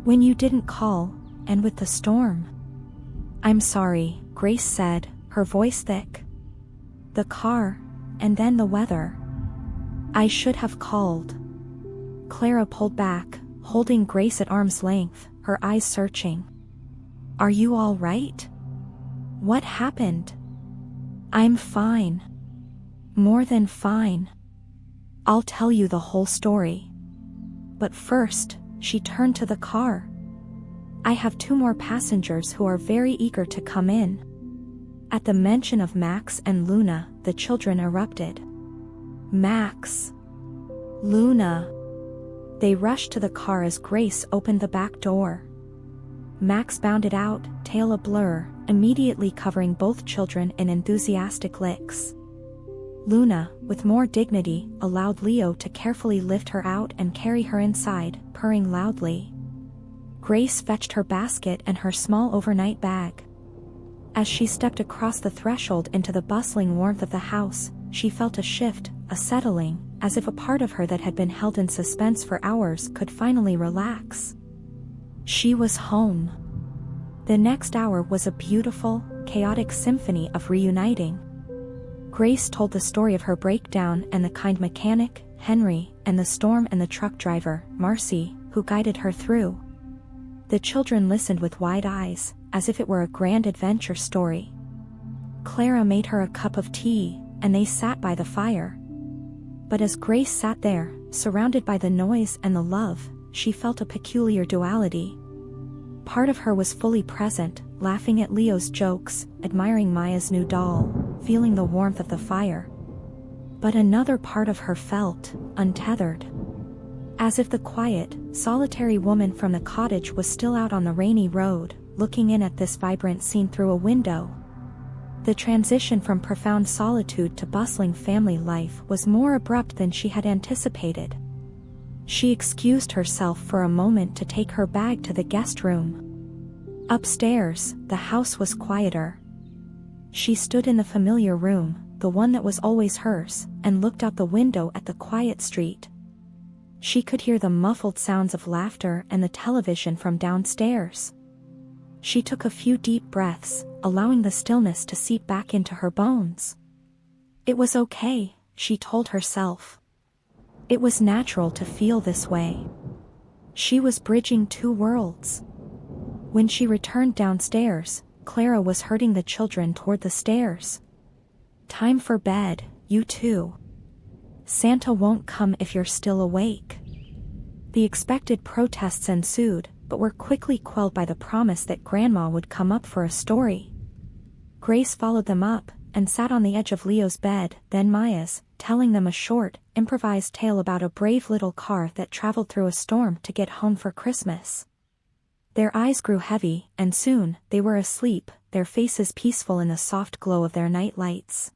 "When you didn't call, and with the storm." "I'm sorry," Grace said, her voice thick. "The car, and then the weather. I should have called." Clara pulled back, holding Grace at arm's length, her eyes searching. "Are you all right? What happened?" "I'm fine. More than fine. I'll tell you the whole story. But first," she turned to the car. "I have 2 more passengers who are very eager to come in." At the mention of Max and Luna, the children erupted. "Max! Luna!" They rushed to the car as Grace opened the back door. Max bounded out, tail a blur, immediately covering both children in enthusiastic licks. Luna, with more dignity, allowed Leo to carefully lift her out and carry her inside, purring loudly. Grace fetched her basket and her small overnight bag. As she stepped across the threshold into the bustling warmth of the house, she felt a shift, a settling, as if a part of her that had been held in suspense for hours could finally relax. She was home. The next hour was a beautiful, chaotic symphony of reuniting. Grace told the story of her breakdown and the kind mechanic, Henry, and the storm and the truck driver, Marcy, who guided her through. The children listened with wide eyes, as if it were a grand adventure story. Clara made her a cup of tea, and they sat by the fire. But as Grace sat there, surrounded by the noise and the love, she felt a peculiar duality. Part of her was fully present, laughing at Leo's jokes, admiring Maya's new doll, feeling the warmth of the fire. But another part of her felt untethered. As if the quiet, solitary woman from the cottage was still out on the rainy road, looking in at this vibrant scene through a window. The transition from profound solitude to bustling family life was more abrupt than she had anticipated. She excused herself for a moment to take her bag to the guest room. Upstairs, the house was quieter. She stood in the familiar room, the one that was always hers, and looked out the window at the quiet street. She could hear the muffled sounds of laughter and the television from downstairs. She took a few deep breaths, allowing the stillness to seep back into her bones. It was okay, she told herself. It was natural to feel this way. She was bridging two worlds. When she returned downstairs, Clara was herding the children toward the stairs. "Time for bed, you two. Santa won't come if you're still awake." The expected protests ensued, but were quickly quelled by the promise that Grandma would come up for a story. Grace followed them up, and sat on the edge of Leo's bed, then Maya's, telling them a short, improvised tale about a brave little car that traveled through a storm to get home for Christmas. Their eyes grew heavy, and soon, they were asleep, their faces peaceful in the soft glow of their night lights.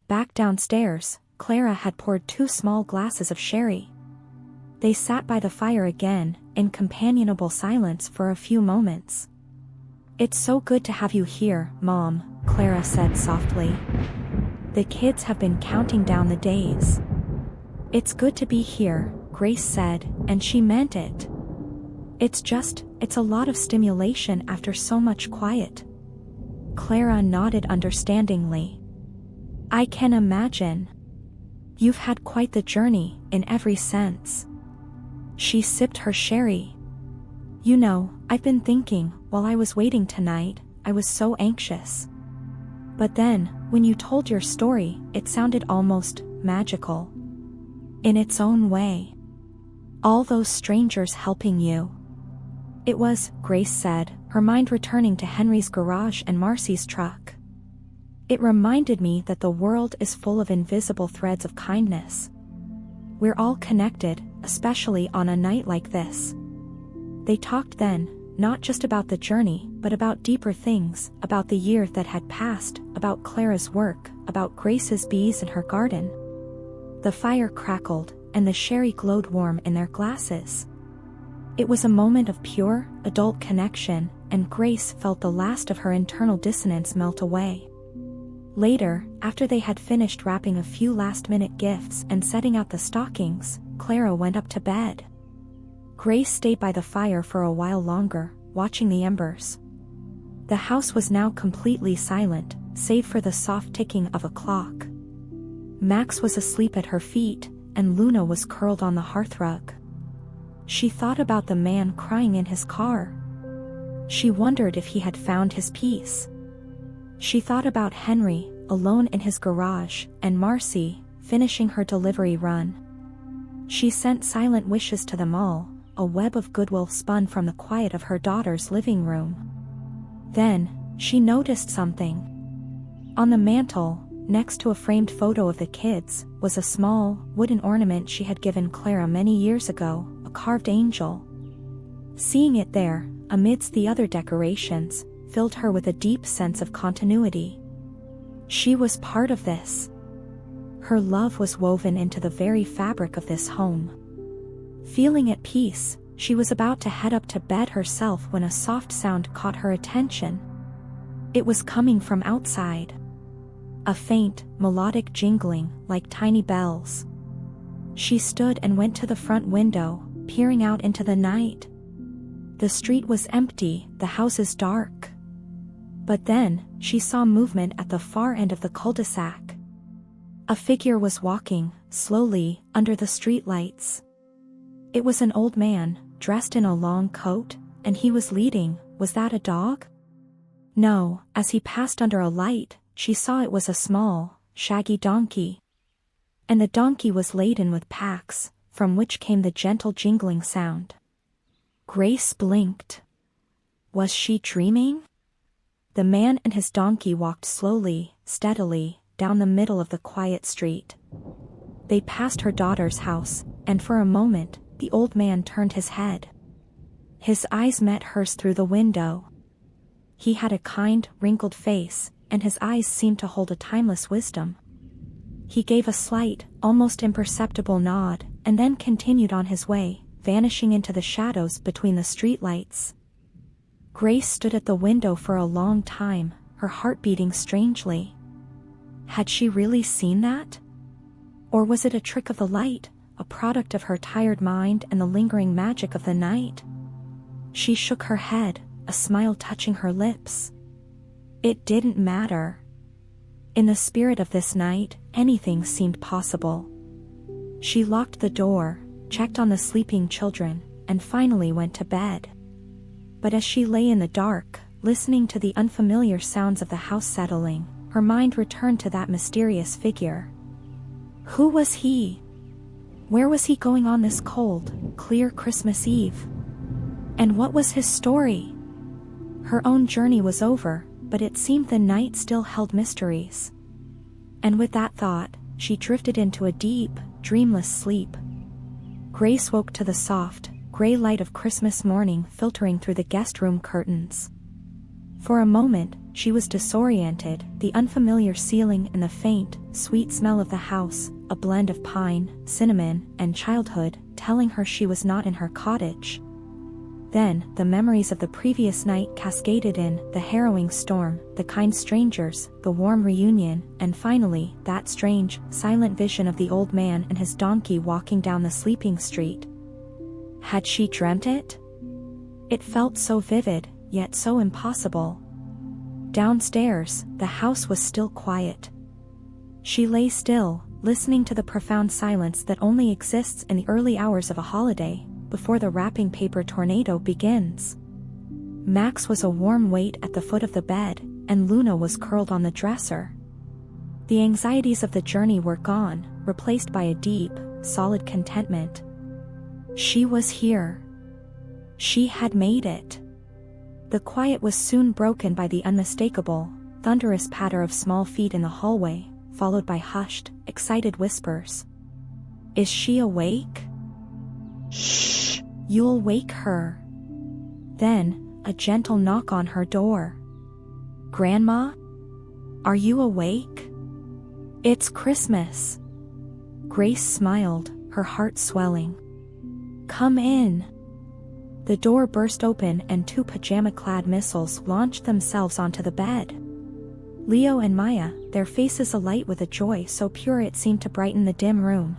Back downstairs, Clara had poured 2 small glasses of sherry. They sat by the fire again, in companionable silence for a few moments. "It's so good to have you here, Mom," Clara said softly. "The kids have been counting down the days." "It's good to be here," Grace said, and she meant it. It's a lot of stimulation after so much quiet." Clara nodded understandingly. "I can imagine. You've had quite the journey, in every sense." She sipped her sherry. "You know, I've been thinking, while I was waiting tonight, I was so anxious. But then, when you told your story, it sounded almost magical. In its own way. All those strangers helping you." "It was," Grace said, her mind returning to Henry's garage and Marcy's truck. "It reminded me that the world is full of invisible threads of kindness. We're all connected, especially on a night like this." They talked then, not just about the journey, but about deeper things, about the year that had passed, about Clara's work, about Grace's bees in her garden. The fire crackled, and the sherry glowed warm in their glasses. It was a moment of pure, adult connection, and Grace felt the last of her internal dissonance melt away. Later, after they had finished wrapping a few last-minute gifts and setting out the stockings, Clara went up to bed. Grace stayed by the fire for a while longer, watching the embers. The house was now completely silent, save for the soft ticking of a clock. Max was asleep at her feet, and Luna was curled on the hearthrug. She thought about the man crying in his car. She wondered if he had found his peace. She thought about Henry, alone in his garage, and Marcy, finishing her delivery run. She sent silent wishes to them all, a web of goodwill spun from the quiet of her daughter's living room. Then, she noticed something. On the mantel, next to a framed photo of the kids, was a small, wooden ornament she had given Clara many years ago, a carved angel. Seeing it there, amidst the other decorations, filled her with a deep sense of continuity. She was part of this. Her love was woven into the very fabric of this home. Feeling at peace, she was about to head up to bed herself when a soft sound caught her attention. It was coming from outside. A faint, melodic jingling, like tiny bells. She stood and went to the front window, peering out into the night. The street was empty, the houses dark. But then, she saw movement at the far end of the cul-de-sac. A figure was walking, slowly, under the streetlights. It was an old man, dressed in a long coat, and he was leading. Was that a dog? No, as he passed under a light, she saw it was a small, shaggy donkey. And the donkey was laden with packs, from which came the gentle jingling sound. Grace blinked. Was she dreaming? The man and his donkey walked slowly, steadily, down the middle of the quiet street. They passed her daughter's house, and for a moment, the old man turned his head. His eyes met hers through the window. He had a kind, wrinkled face, and his eyes seemed to hold a timeless wisdom. He gave a slight, almost imperceptible nod, and then continued on his way, vanishing into the shadows between the streetlights. Grace stood at the window for a long time, her heart beating strangely. Had she really seen that? Or was it a trick of the light, a product of her tired mind and the lingering magic of the night? She shook her head, a smile touching her lips. It didn't matter. In the spirit of this night, anything seemed possible. She locked the door, checked on the sleeping children, and finally went to bed. But as she lay in the dark, listening to the unfamiliar sounds of the house settling, her mind returned to that mysterious figure. Who was he? Where was he going on this cold, clear Christmas Eve? And what was his story? Her own journey was over, but it seemed the night still held mysteries. And with that thought, she drifted into a deep, dreamless sleep. Grace woke to the soft, gray light of Christmas morning filtering through the guest room curtains. For a moment, she was disoriented, the unfamiliar ceiling and the faint, sweet smell of the house, a blend of pine, cinnamon, and childhood, telling her she was not in her cottage. Then, the memories of the previous night cascaded in, the harrowing storm, the kind strangers, the warm reunion, and finally, that strange, silent vision of the old man and his donkey walking down the sleeping street. Had she dreamt it? It felt so vivid, yet so impossible. Downstairs, the house was still quiet. She lay still, listening to the profound silence that only exists in the early hours of a holiday, before the wrapping paper tornado begins. Max was a warm weight at the foot of the bed, and Luna was curled on the dresser. The anxieties of the journey were gone, replaced by a deep, solid contentment. She was here. She had made it. The quiet was soon broken by the unmistakable, thunderous patter of small feet in the hallway, followed by hushed, excited whispers. Is she awake? Shh! You'll wake her. Then, a gentle knock on her door. Grandma? Are you awake? It's Christmas. Grace smiled, her heart swelling. Come in. The door burst open and two pajama-clad missiles launched themselves onto the bed. Leo and Maya, their faces alight with a joy so pure it seemed to brighten the dim room.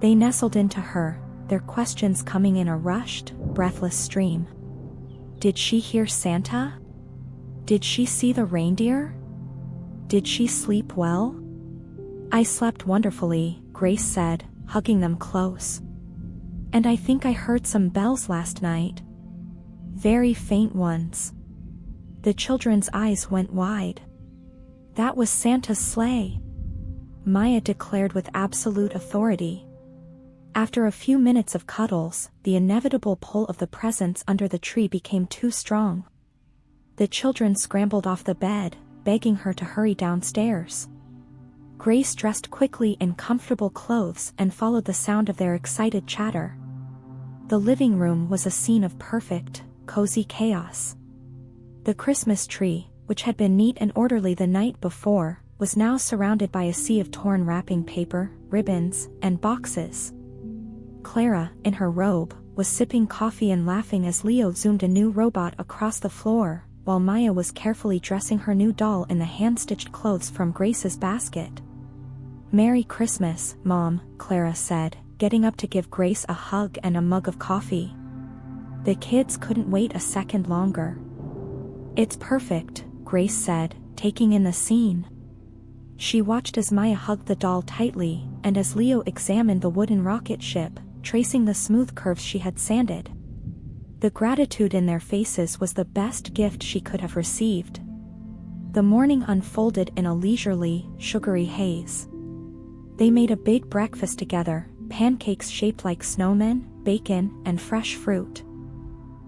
They nestled into her, their questions coming in a rushed, breathless stream. Did she hear Santa? Did she see the reindeer? Did she sleep well? I slept wonderfully, Grace said, hugging them close. And I think I heard some bells last night. Very faint ones. The children's eyes went wide. That was Santa's sleigh, Maya declared with absolute authority. After a few minutes of cuddles, the inevitable pull of the presents under the tree became too strong. The children scrambled off the bed, begging her to hurry downstairs. Grace dressed quickly in comfortable clothes and followed the sound of their excited chatter. The living room was a scene of perfect, cozy chaos. The Christmas tree, which had been neat and orderly the night before, was now surrounded by a sea of torn wrapping paper, ribbons, and boxes. Clara, in her robe, was sipping coffee and laughing as Leo zoomed a new robot across the floor, while Maya was carefully dressing her new doll in the hand-stitched clothes from Grace's basket. "Merry Christmas, Mom," Clara said, getting up to give Grace a hug and a mug of coffee. The kids couldn't wait a second longer. "It's perfect," Grace said, taking in the scene. She watched as Maya hugged the doll tightly, and as Leo examined the wooden rocket ship, tracing the smooth curves she had sanded. The gratitude in their faces was the best gift she could have received. The morning unfolded in a leisurely, sugary haze. They made a big breakfast together, pancakes shaped like snowmen, bacon, and fresh fruit.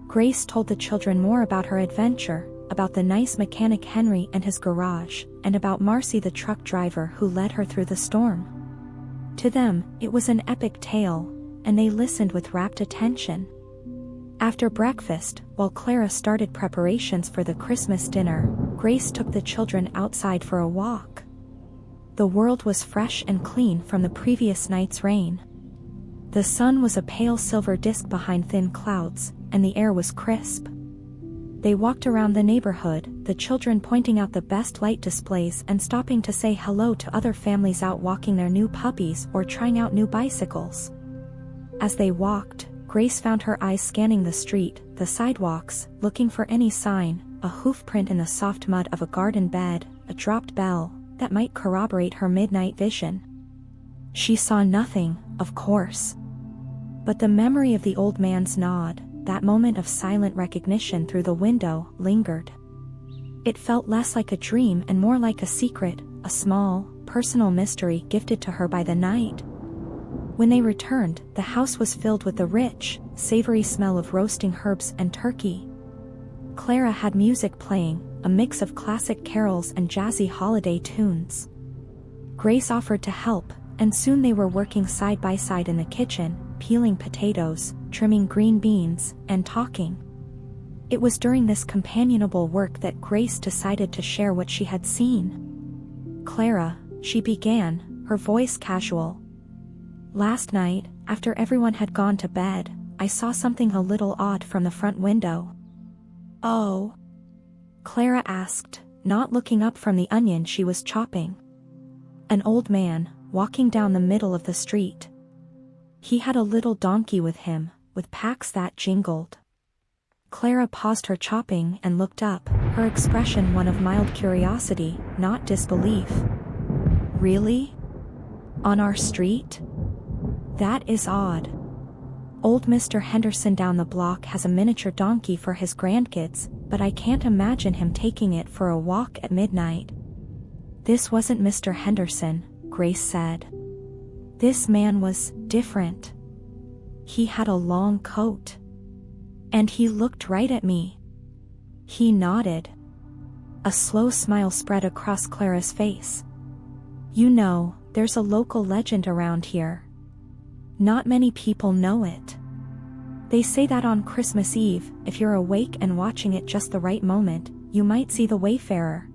Grace told the children more about her adventure, about the nice mechanic Henry and his garage, and about Marcy the truck driver who led her through the storm. To them, it was an epic tale, and they listened with rapt attention. After breakfast, while Clara started preparations for the Christmas dinner, Grace took the children outside for a walk. The world was fresh and clean from the previous night's rain. The sun was a pale silver disk behind thin clouds, and the air was crisp. They walked around the neighborhood, the children pointing out the best light displays and stopping to say hello to other families out walking their new puppies or trying out new bicycles. As they walked, Grace found her eyes scanning the street, the sidewalks, looking for any sign, a hoofprint in the soft mud of a garden bed, a dropped bell, that might corroborate her midnight vision. She saw nothing, of course. But the memory of the old man's nod, that moment of silent recognition through the window, lingered. It felt less like a dream and more like a secret, a small, personal mystery gifted to her by the night. When they returned, the house was filled with the rich, savory smell of roasting herbs and turkey. Clara had music playing, a mix of classic carols and jazzy holiday tunes. Grace offered to help, and soon they were working side by side in the kitchen, peeling potatoes, trimming green beans, and talking. It was during this companionable work that Grace decided to share what she had seen. "Clara," she began, her voice casual. "Last night, after everyone had gone to bed, I saw something a little odd from the front window." "Oh?" Clara asked, not looking up from the onion she was chopping. "An old man, walking down the middle of the street. He had a little donkey with him, with packs that jingled." Clara paused her chopping and looked up, her expression one of mild curiosity, not disbelief. "Really? On our street? That is odd. Old Mr. Henderson down the block has a miniature donkey for his grandkids, but I can't imagine him taking it for a walk at midnight." "This wasn't Mr. Henderson," Grace said. "This man was different. He had a long coat. And he looked right at me. He nodded." A slow smile spread across Clara's face. "You know, there's a local legend around here. Not many people know it. They say that on Christmas Eve, if you're awake and watching it just the right moment, you might see the Wayfarer."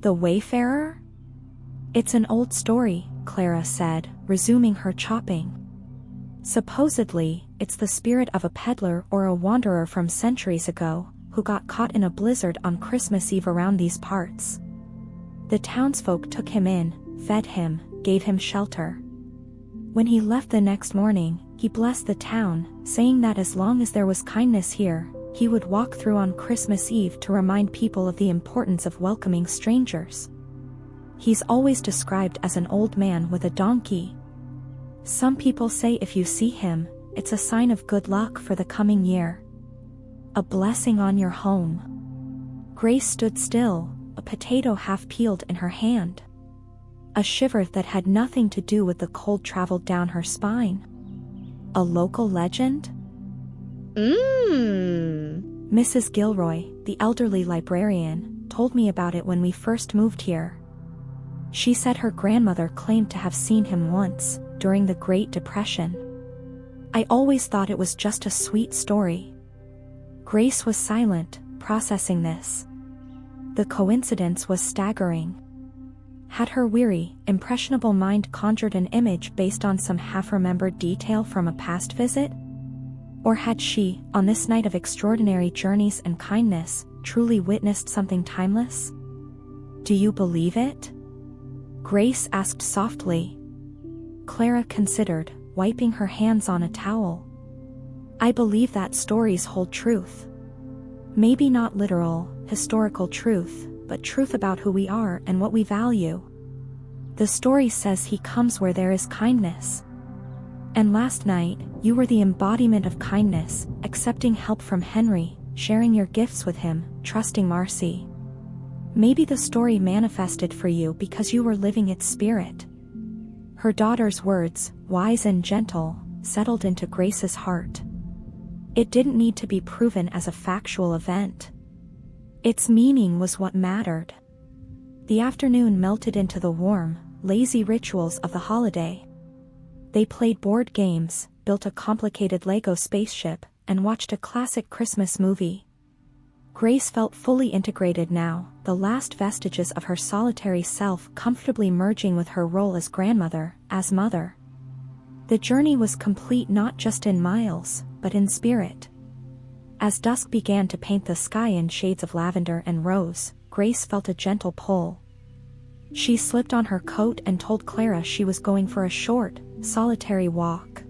"The Wayfarer?" "It's an old story," Clara said, resuming her chopping. "Supposedly, it's the spirit of a peddler or a wanderer from centuries ago, who got caught in a blizzard on Christmas Eve around these parts. The townsfolk took him in, fed him, gave him shelter. When he left the next morning, he blessed the town, saying that as long as there was kindness here, he would walk through on Christmas Eve to remind people of the importance of welcoming strangers. He's always described as an old man with a donkey. Some people say if you see him, it's a sign of good luck for the coming year. A blessing on your home." Grace stood still, a potato half peeled in her hand. A shiver that had nothing to do with the cold traveled down her spine. "A local legend?" "Mrs. Gilroy, the elderly librarian, told me about it when we first moved here. She said her grandmother claimed to have seen him once, during the Great Depression. I always thought it was just a sweet story." Grace was silent, processing this. The coincidence was staggering. Had her weary, impressionable mind conjured an image based on some half-remembered detail from a past visit? Or had she, on this night of extraordinary journeys and kindness, truly witnessed something timeless? "Do you believe it?" Grace asked softly. Clara considered, wiping her hands on a towel. "I believe that stories hold truth. Maybe not literal, historical truth, but truth about who we are and what we value. The story says he comes where there is kindness. And last night, you were the embodiment of kindness, accepting help from Henry, sharing your gifts with him, trusting Marcy. Maybe the story manifested for you because you were living its spirit." Her daughter's words, wise and gentle, settled into Grace's heart. It didn't need to be proven as a factual event. Its meaning was what mattered. The afternoon melted into the warm, lazy rituals of the holiday. They played board games, built a complicated Lego spaceship, and watched a classic Christmas movie. Grace felt fully integrated now, the last vestiges of her solitary self comfortably merging with her role as grandmother, as mother. The journey was complete not just in miles, but in spirit. As dusk began to paint the sky in shades of lavender and rose, Grace felt a gentle pull. She slipped on her coat and told Clara she was going for a short, solitary walk.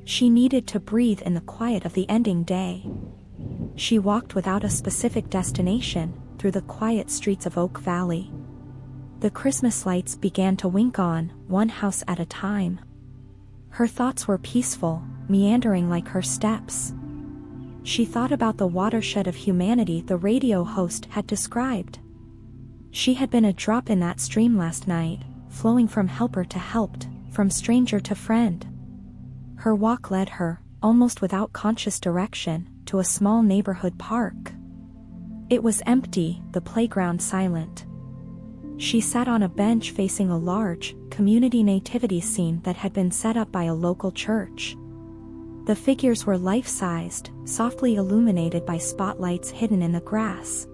She needed to breathe in the quiet of the ending day. She walked without a specific destination, through the quiet streets of Oak Valley. The Christmas lights began to wink on, one house at a time. Her thoughts were peaceful, meandering like her steps. She thought about the watershed of humanity the radio host had described. She had been a drop in that stream last night, flowing from helper to helped, from stranger to friend. Her walk led her, almost without conscious direction, to a small neighborhood park. It was empty, the playground silent. She sat on a bench facing a large, community nativity scene that had been set up by a local church. The figures were life-sized, softly illuminated by spotlights hidden in the grass.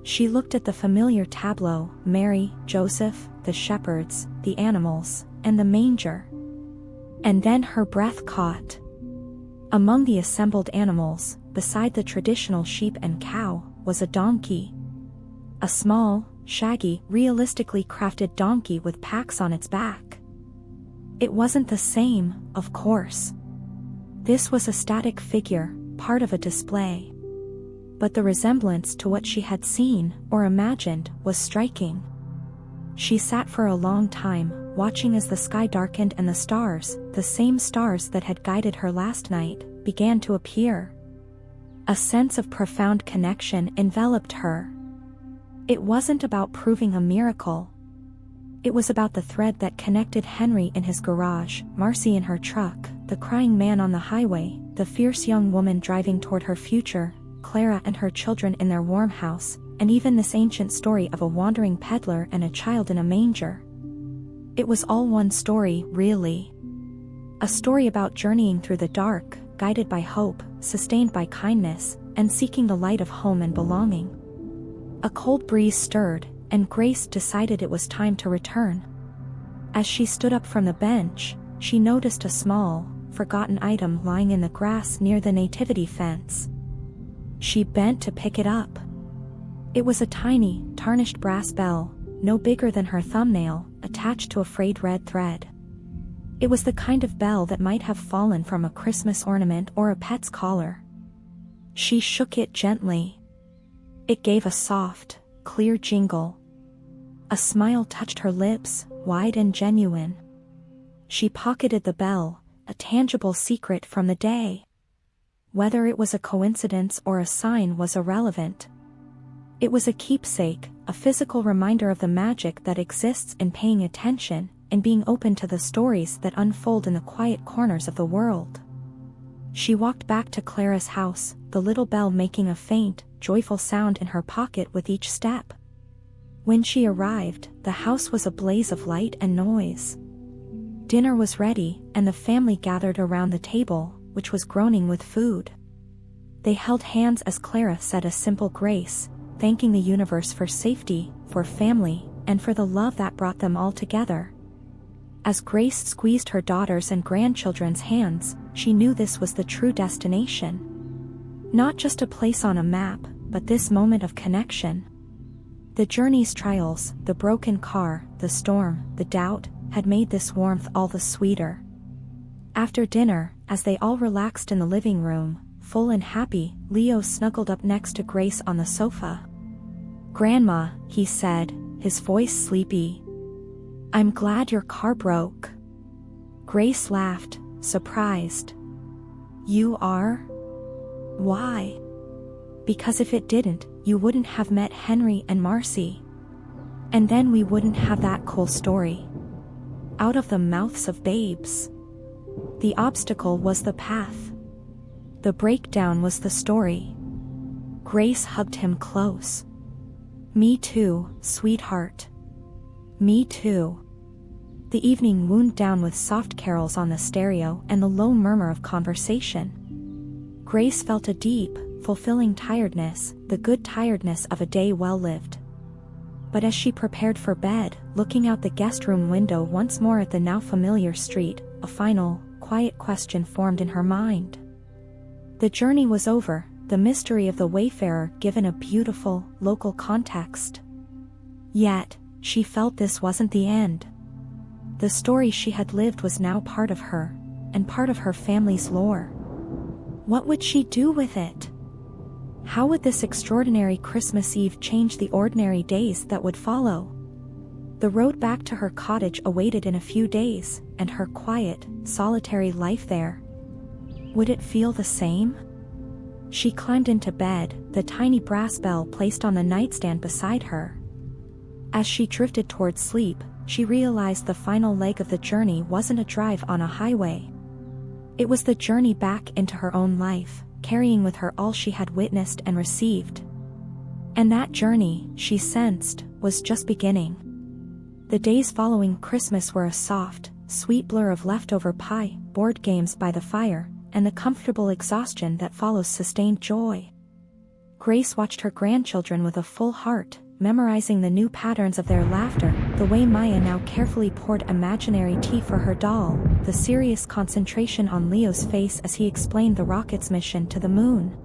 She looked at the familiar tableau: Mary, Joseph, the shepherds, the animals, and the manger. And then her breath caught. Among the assembled animals, beside the traditional sheep and cow, was a donkey. A small, shaggy, realistically crafted donkey with packs on its back. It wasn't the same, of course. This was a static figure, part of a display. But the resemblance to what she had seen, or imagined, was striking. She sat for a long time, watching as the sky darkened and the stars, the same stars that had guided her last night, began to appear. A sense of profound connection enveloped her. It wasn't about proving a miracle. It was about the thread that connected Henry in his garage, Marcy in her truck, the crying man on the highway, the fierce young woman driving toward her future, Clara and her children in their warm house, and even this ancient story of a wandering peddler and a child in a manger. It was all one story, really. A story about journeying through the dark, guided by hope, sustained by kindness, and seeking the light of home and belonging. A cold breeze stirred, and Grace decided it was time to return. As she stood up from the bench, she noticed a small, forgotten item lying in the grass near the nativity fence. She bent to pick it up. It was a tiny, tarnished brass bell, no bigger than her thumbnail, attached to a frayed red thread. It was the kind of bell that might have fallen from a Christmas ornament or a pet's collar. She shook it gently. It gave a soft, clear jingle. A smile touched her lips, wide and genuine. She pocketed the bell, a tangible secret from the day. Whether it was a coincidence or a sign was irrelevant. It was a keepsake, a physical reminder of the magic that exists in paying attention and being open to the stories that unfold in the quiet corners of the world. She walked back to Clara's house, the little bell making a faint, joyful sound in her pocket with each step. When she arrived, the house was a blaze of light and noise. Dinner was ready, and the family gathered around the table, which was groaning with food. They held hands as Clara said a simple grace, thanking the universe for safety, for family, and for the love that brought them all together. As Grace squeezed her daughter's and grandchildren's hands, she knew this was the true destination. Not just a place on a map, but this moment of connection. The journey's trials, the broken car, the storm, the doubt, had made this warmth all the sweeter. After dinner, as they all relaxed in the living room, full and happy, Leo snuggled up next to Grace on the sofa. "Grandma," he said, his voice sleepy. "I'm glad your car broke." Grace laughed, surprised. "You are? Why?" "Because if it didn't, you wouldn't have met Henry and Marcy. And then we wouldn't have that cool story. Out of the mouths of babes. The obstacle was the path. The breakdown was the story." Grace hugged him close. "Me too, sweetheart. Me too." The evening wound down with soft carols on the stereo and the low murmur of conversation. Grace felt a deep, fulfilling tiredness, the good tiredness of a day well lived. But as she prepared for bed, looking out the guest room window once more at the now familiar street, a final, quiet question formed in her mind. The journey was over, the mystery of the wayfarer given a beautiful, local context. Yet, she felt this wasn't the end. The story she had lived was now part of her, and part of her family's lore. What would she do with it? How would this extraordinary Christmas Eve change the ordinary days that would follow? The road back to her cottage awaited in a few days, and her quiet, solitary life there. Would it feel the same? She climbed into bed, the tiny brass bell placed on the nightstand beside her. As she drifted towards sleep, she realized the final leg of the journey wasn't a drive on a highway. It was the journey back into her own life, carrying with her all she had witnessed and received. And that journey, she sensed, was just beginning. The days following Christmas were a soft, sweet blur of leftover pie, board games by the fire, and the comfortable exhaustion that follows sustained joy. Grace watched her grandchildren with a full heart, memorizing the new patterns of their laughter, the way Maya now carefully poured imaginary tea for her doll, the serious concentration on Leo's face as he explained the rocket's mission to the moon.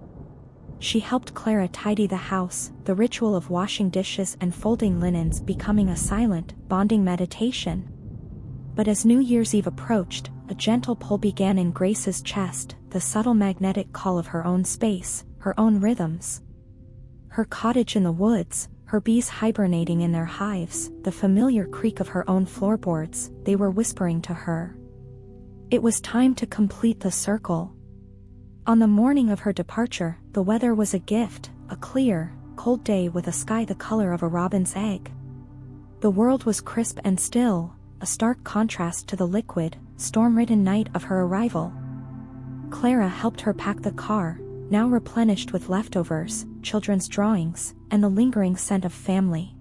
She helped Clara tidy the house, the ritual of washing dishes and folding linens becoming a silent, bonding meditation. But as New Year's Eve approached, a gentle pull began in Grace's chest, the subtle magnetic call of her own space, her own rhythms. Her cottage in the woods, her bees hibernating in their hives, the familiar creak of her own floorboards, they were whispering to her. It was time to complete the circle. On the morning of her departure, the weather was a gift, a clear, cold day with a sky the color of a robin's egg. The world was crisp and still, a stark contrast to the liquid, storm-ridden night of her arrival. Clara helped her pack the car, now replenished with leftovers, children's drawings, and the lingering scent of family.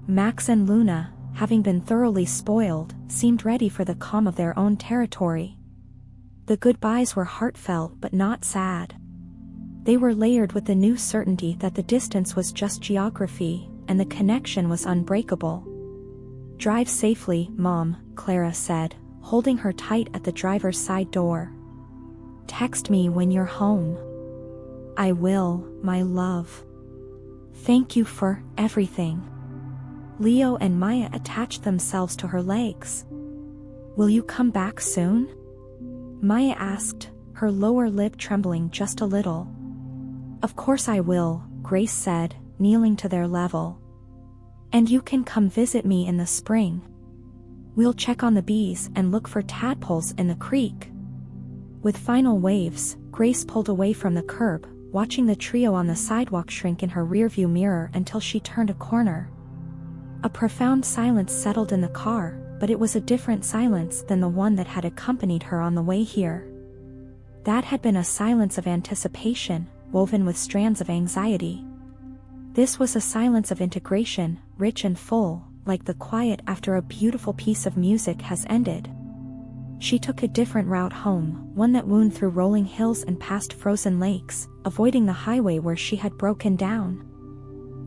Max and Luna, having been thoroughly spoiled, seemed ready for the calm of their own territory. The goodbyes were heartfelt but not sad. They were layered with the new certainty that the distance was just geography, and the connection was unbreakable. "Drive safely, Mom," Clara said, holding her tight at the driver's side door. "Text me when you're home." "I will, my love. Thank you for everything." Leo and Maya attached themselves to her legs. "Will you come back soon?" Maya asked, her lower lip trembling just a little. "Of course I will," Grace said, kneeling to their level. "And you can come visit me in the spring. We'll check on the bees and look for tadpoles in the creek." With final waves, Grace pulled away from the curb, watching the trio on the sidewalk shrink in her rearview mirror until she turned a corner. A profound silence settled in the car, but it was a different silence than the one that had accompanied her on the way here. That had been a silence of anticipation, woven with strands of anxiety. This was a silence of integration, rich and full, like the quiet after a beautiful piece of music has ended. She took a different route home, one that wound through rolling hills and past frozen lakes, avoiding the highway where she had broken down.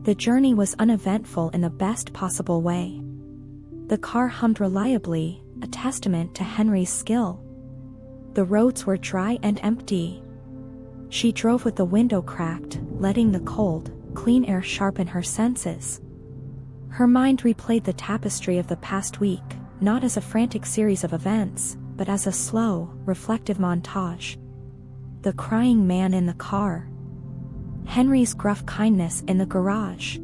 The journey was uneventful in the best possible way. The car hummed reliably, a testament to Henry's skill. The roads were dry and empty. She drove with the window cracked, letting the cold, clean air sharpen her senses. Her mind replayed the tapestry of the past week, not as a frantic series of events, but as a slow, reflective montage. The crying man in the car. Henry's gruff kindness in the garage.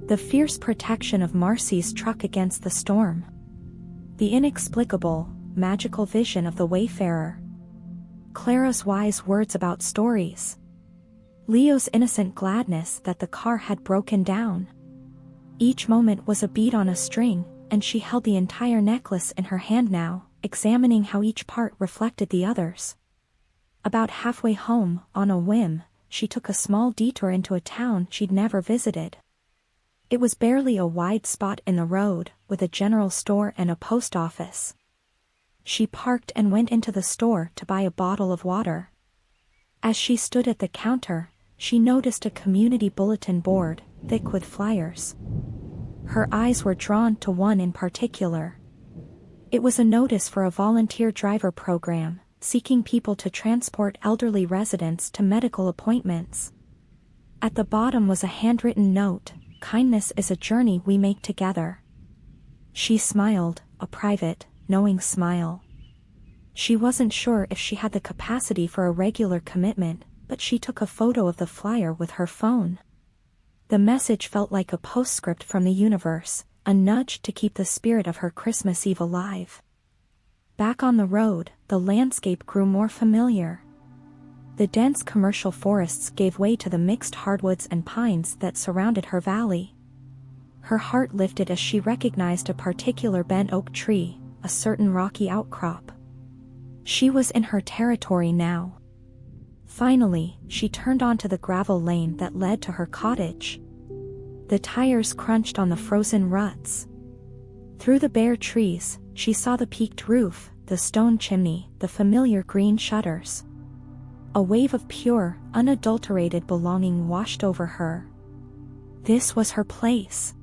The fierce protection of Marcy's truck against the storm. The inexplicable, magical vision of the wayfarer. Clara's wise words about stories. Leo's innocent gladness that the car had broken down. Each moment was a bead on a string, and she held the entire necklace in her hand now, examining how each part reflected the others. About halfway home, on a whim, she took a small detour into a town she'd never visited. It was barely a wide spot in the road, with a general store and a post office. She parked and went into the store to buy a bottle of water. As she stood at the counter, she noticed a community bulletin board, thick with flyers. Her eyes were drawn to one in particular. It was a notice for a volunteer driver program, seeking people to transport elderly residents to medical appointments. At the bottom was a handwritten note: "Kindness is a journey we make together." She smiled, a private, knowing smile. She wasn't sure if she had the capacity for a regular commitment, but she took a photo of the flyer with her phone. The message felt like a postscript from the universe, a nudge to keep the spirit of her Christmas Eve alive. Back on the road, the landscape grew more familiar. The dense commercial forests gave way to the mixed hardwoods and pines that surrounded her valley. Her heart lifted as she recognized a particular bent oak tree, a certain rocky outcrop. She was in her territory now. Finally, she turned onto the gravel lane that led to her cottage. The tires crunched on the frozen ruts. Through the bare trees, she saw the peaked roof, the stone chimney, the familiar green shutters. A wave of pure, unadulterated belonging washed over her. This was her place.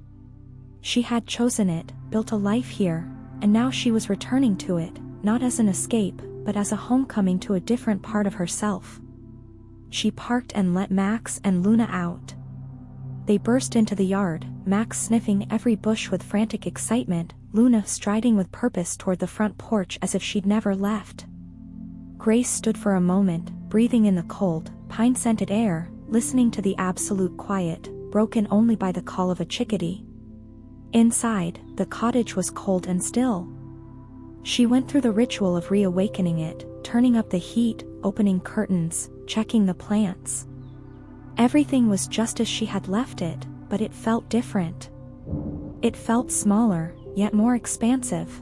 She had chosen it, built a life here, and now she was returning to it, not as an escape, but as a homecoming to a different part of herself. She parked and let Max and Luna out. They burst into the yard, Max sniffing every bush with frantic excitement, Luna striding with purpose toward the front porch as if she'd never left. Grace stood for a moment, breathing in the cold, pine-scented air, listening to the absolute quiet, broken only by the call of a chickadee. Inside, the cottage was cold and still. She went through the ritual of reawakening it, turning up the heat, opening curtains, checking the plants. Everything was just as she had left it, but it felt different. It felt smaller, yet more expansive.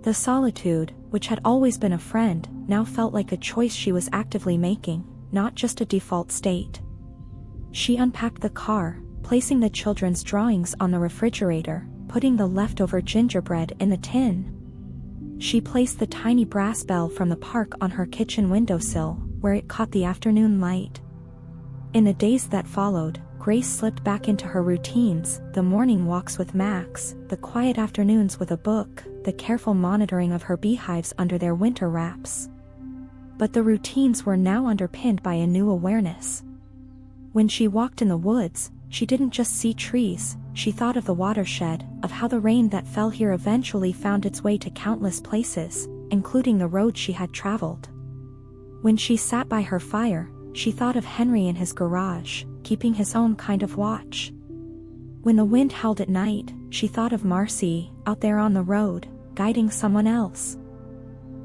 The solitude, which had always been a friend, now felt like a choice she was actively making, not just a default state. She unpacked the car, placing the children's drawings on the refrigerator, putting the leftover gingerbread in the tin. She placed the tiny brass bell from the park on her kitchen windowsill, where it caught the afternoon light. In the days that followed, Grace slipped back into her routines, the morning walks with Max, the quiet afternoons with a book, the careful monitoring of her beehives under their winter wraps. But the routines were now underpinned by a new awareness. When she walked in the woods, she didn't just see trees, she thought of the watershed, of how the rain that fell here eventually found its way to countless places, including the road she had traveled. When she sat by her fire, she thought of Henry in his garage, keeping his own kind of watch. When the wind howled at night, she thought of Marcy, out there on the road, guiding someone else.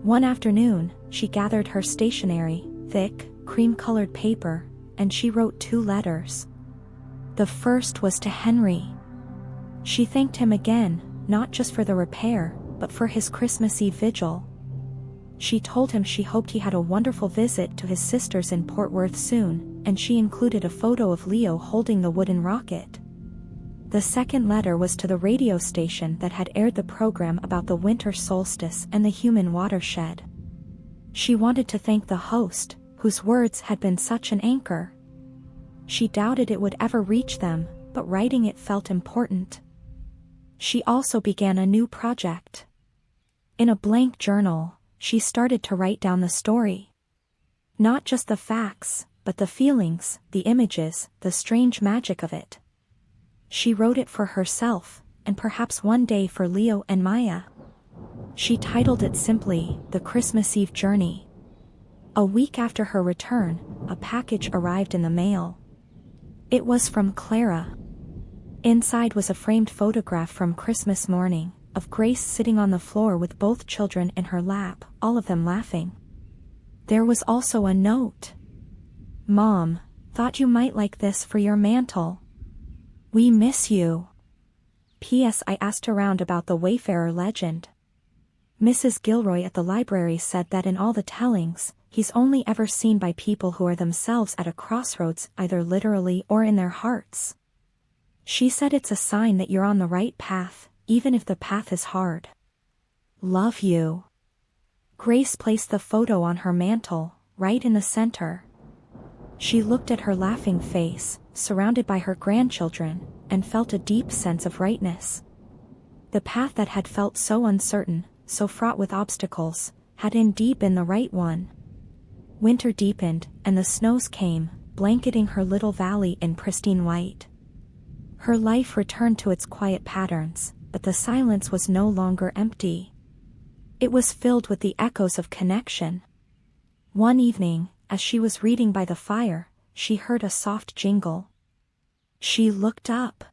One afternoon, she gathered her stationery, thick, cream-colored paper, and she wrote 2 letters. The first was to Henry. She thanked him again, not just for the repair, but for his Christmas Eve vigil. She told him she hoped he had a wonderful visit to his sisters in Port Worth soon, and she included a photo of Leo holding the wooden rocket. The second letter was to the radio station that had aired the program about the winter solstice and the human watershed. She wanted to thank the host, whose words had been such an anchor. She doubted it would ever reach them, but writing it felt important. She also began a new project. In a blank journal, she started to write down the story. Not just the facts, but the feelings, the images, the strange magic of it. She wrote it for herself, and perhaps one day for Leo and Maya. She titled it simply, The Christmas Eve Journey. A week after her return, a package arrived in the mail. It was from Clara. Inside was a framed photograph from Christmas morning, of Grace sitting on the floor with both children in her lap, all of them laughing. There was also a note. "Mom, thought you might like this for your mantle. We miss you. P.S. I asked around about the Wayfarer legend. Mrs. Gilroy at the library said that in all the tellings, he's only ever seen by people who are themselves at a crossroads, either literally or in their hearts. She said it's a sign that you're on the right path, even if the path is hard. Love you." Grace placed the photo on her mantle, right in the center. She looked at her laughing face, surrounded by her grandchildren, and felt a deep sense of rightness. The path that had felt so uncertain, so fraught with obstacles, had indeed been the right one. Winter deepened, and the snows came, blanketing her little valley in pristine white. Her life returned to its quiet patterns, but the silence was no longer empty. It was filled with the echoes of connection. One evening, as she was reading by the fire, she heard a soft jingle. She looked up.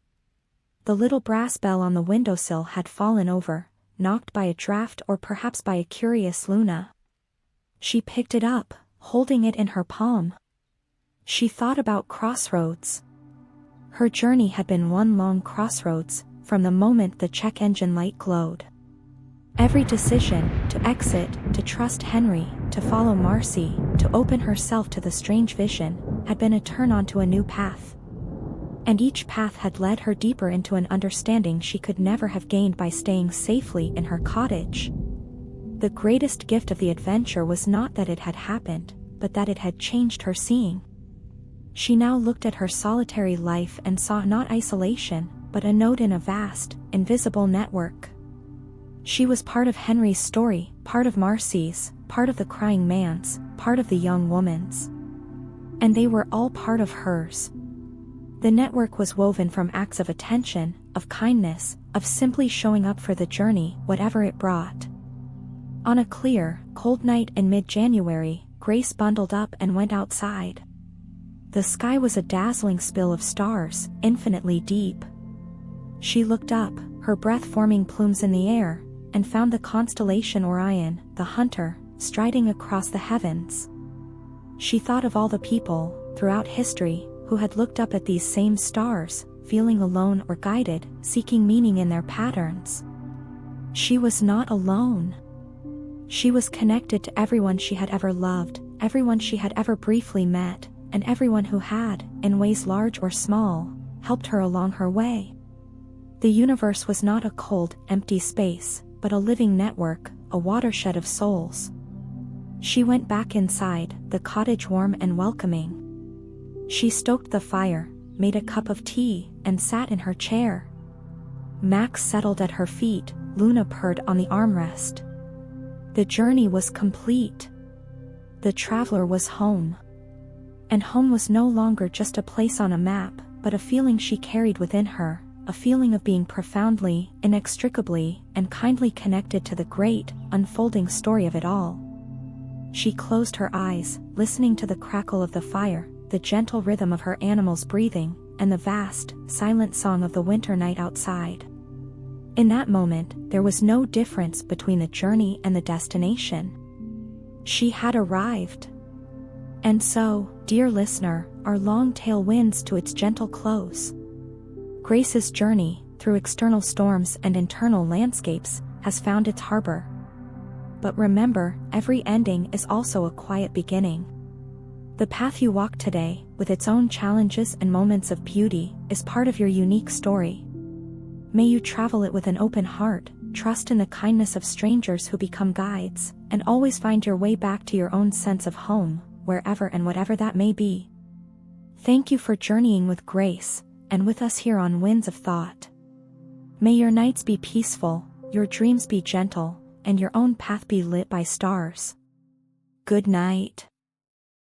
The little brass bell on the windowsill had fallen over, knocked by a draught or perhaps by a curious Luna. She picked it up, holding it in her palm. She thought about crossroads. Her journey had been one long crossroads, from the moment the check engine light glowed. Every decision, to exit, to trust Henry, to follow Marcy, to open herself to the strange vision, had been a turn onto a new path. And each path had led her deeper into an understanding she could never have gained by staying safely in her cottage. The greatest gift of the adventure was not that it had happened, but that it had changed her seeing. She now looked at her solitary life and saw not isolation, but a node in a vast, invisible network. She was part of Henry's story, part of Marcy's, part of the crying man's, part of the young woman's. And they were all part of hers. The network was woven from acts of attention, of kindness, of simply showing up for the journey, whatever it brought. On a clear, cold night in mid-January, Grace bundled up and went outside. The sky was a dazzling spill of stars, infinitely deep. She looked up, her breath forming plumes in the air, and found the constellation Orion, the hunter, striding across the heavens. She thought of all the people, throughout history, who had looked up at these same stars, feeling alone or guided, seeking meaning in their patterns. She was not alone. She was connected to everyone she had ever loved, everyone she had ever briefly met, and everyone who had, in ways large or small, helped her along her way. The universe was not a cold, empty space, but a living network, a watershed of souls. She went back inside, the cottage warm and welcoming. She stoked the fire, made a cup of tea, and sat in her chair. Max settled at her feet, Luna purred on the armrest. The journey was complete. The traveler was home. And home was no longer just a place on a map, but a feeling she carried within her, a feeling of being profoundly, inextricably, and kindly connected to the great, unfolding story of it all. She closed her eyes, listening to the crackle of the fire, the gentle rhythm of her animals breathing, and the vast, silent song of the winter night outside. In that moment, there was no difference between the journey and the destination. She had arrived. And so, dear listener, our long tale winds to its gentle close. Grace's journey, through external storms and internal landscapes, has found its harbor. But remember, every ending is also a quiet beginning. The path you walk today, with its own challenges and moments of beauty, is part of your unique story. May you travel it with an open heart, trust in the kindness of strangers who become guides, and always find your way back to your own sense of home, wherever and whatever that may be. Thank you for journeying with Grace, and with us here on Winds of Thought. May your nights be peaceful, your dreams be gentle, and your own path be lit by stars. Good night.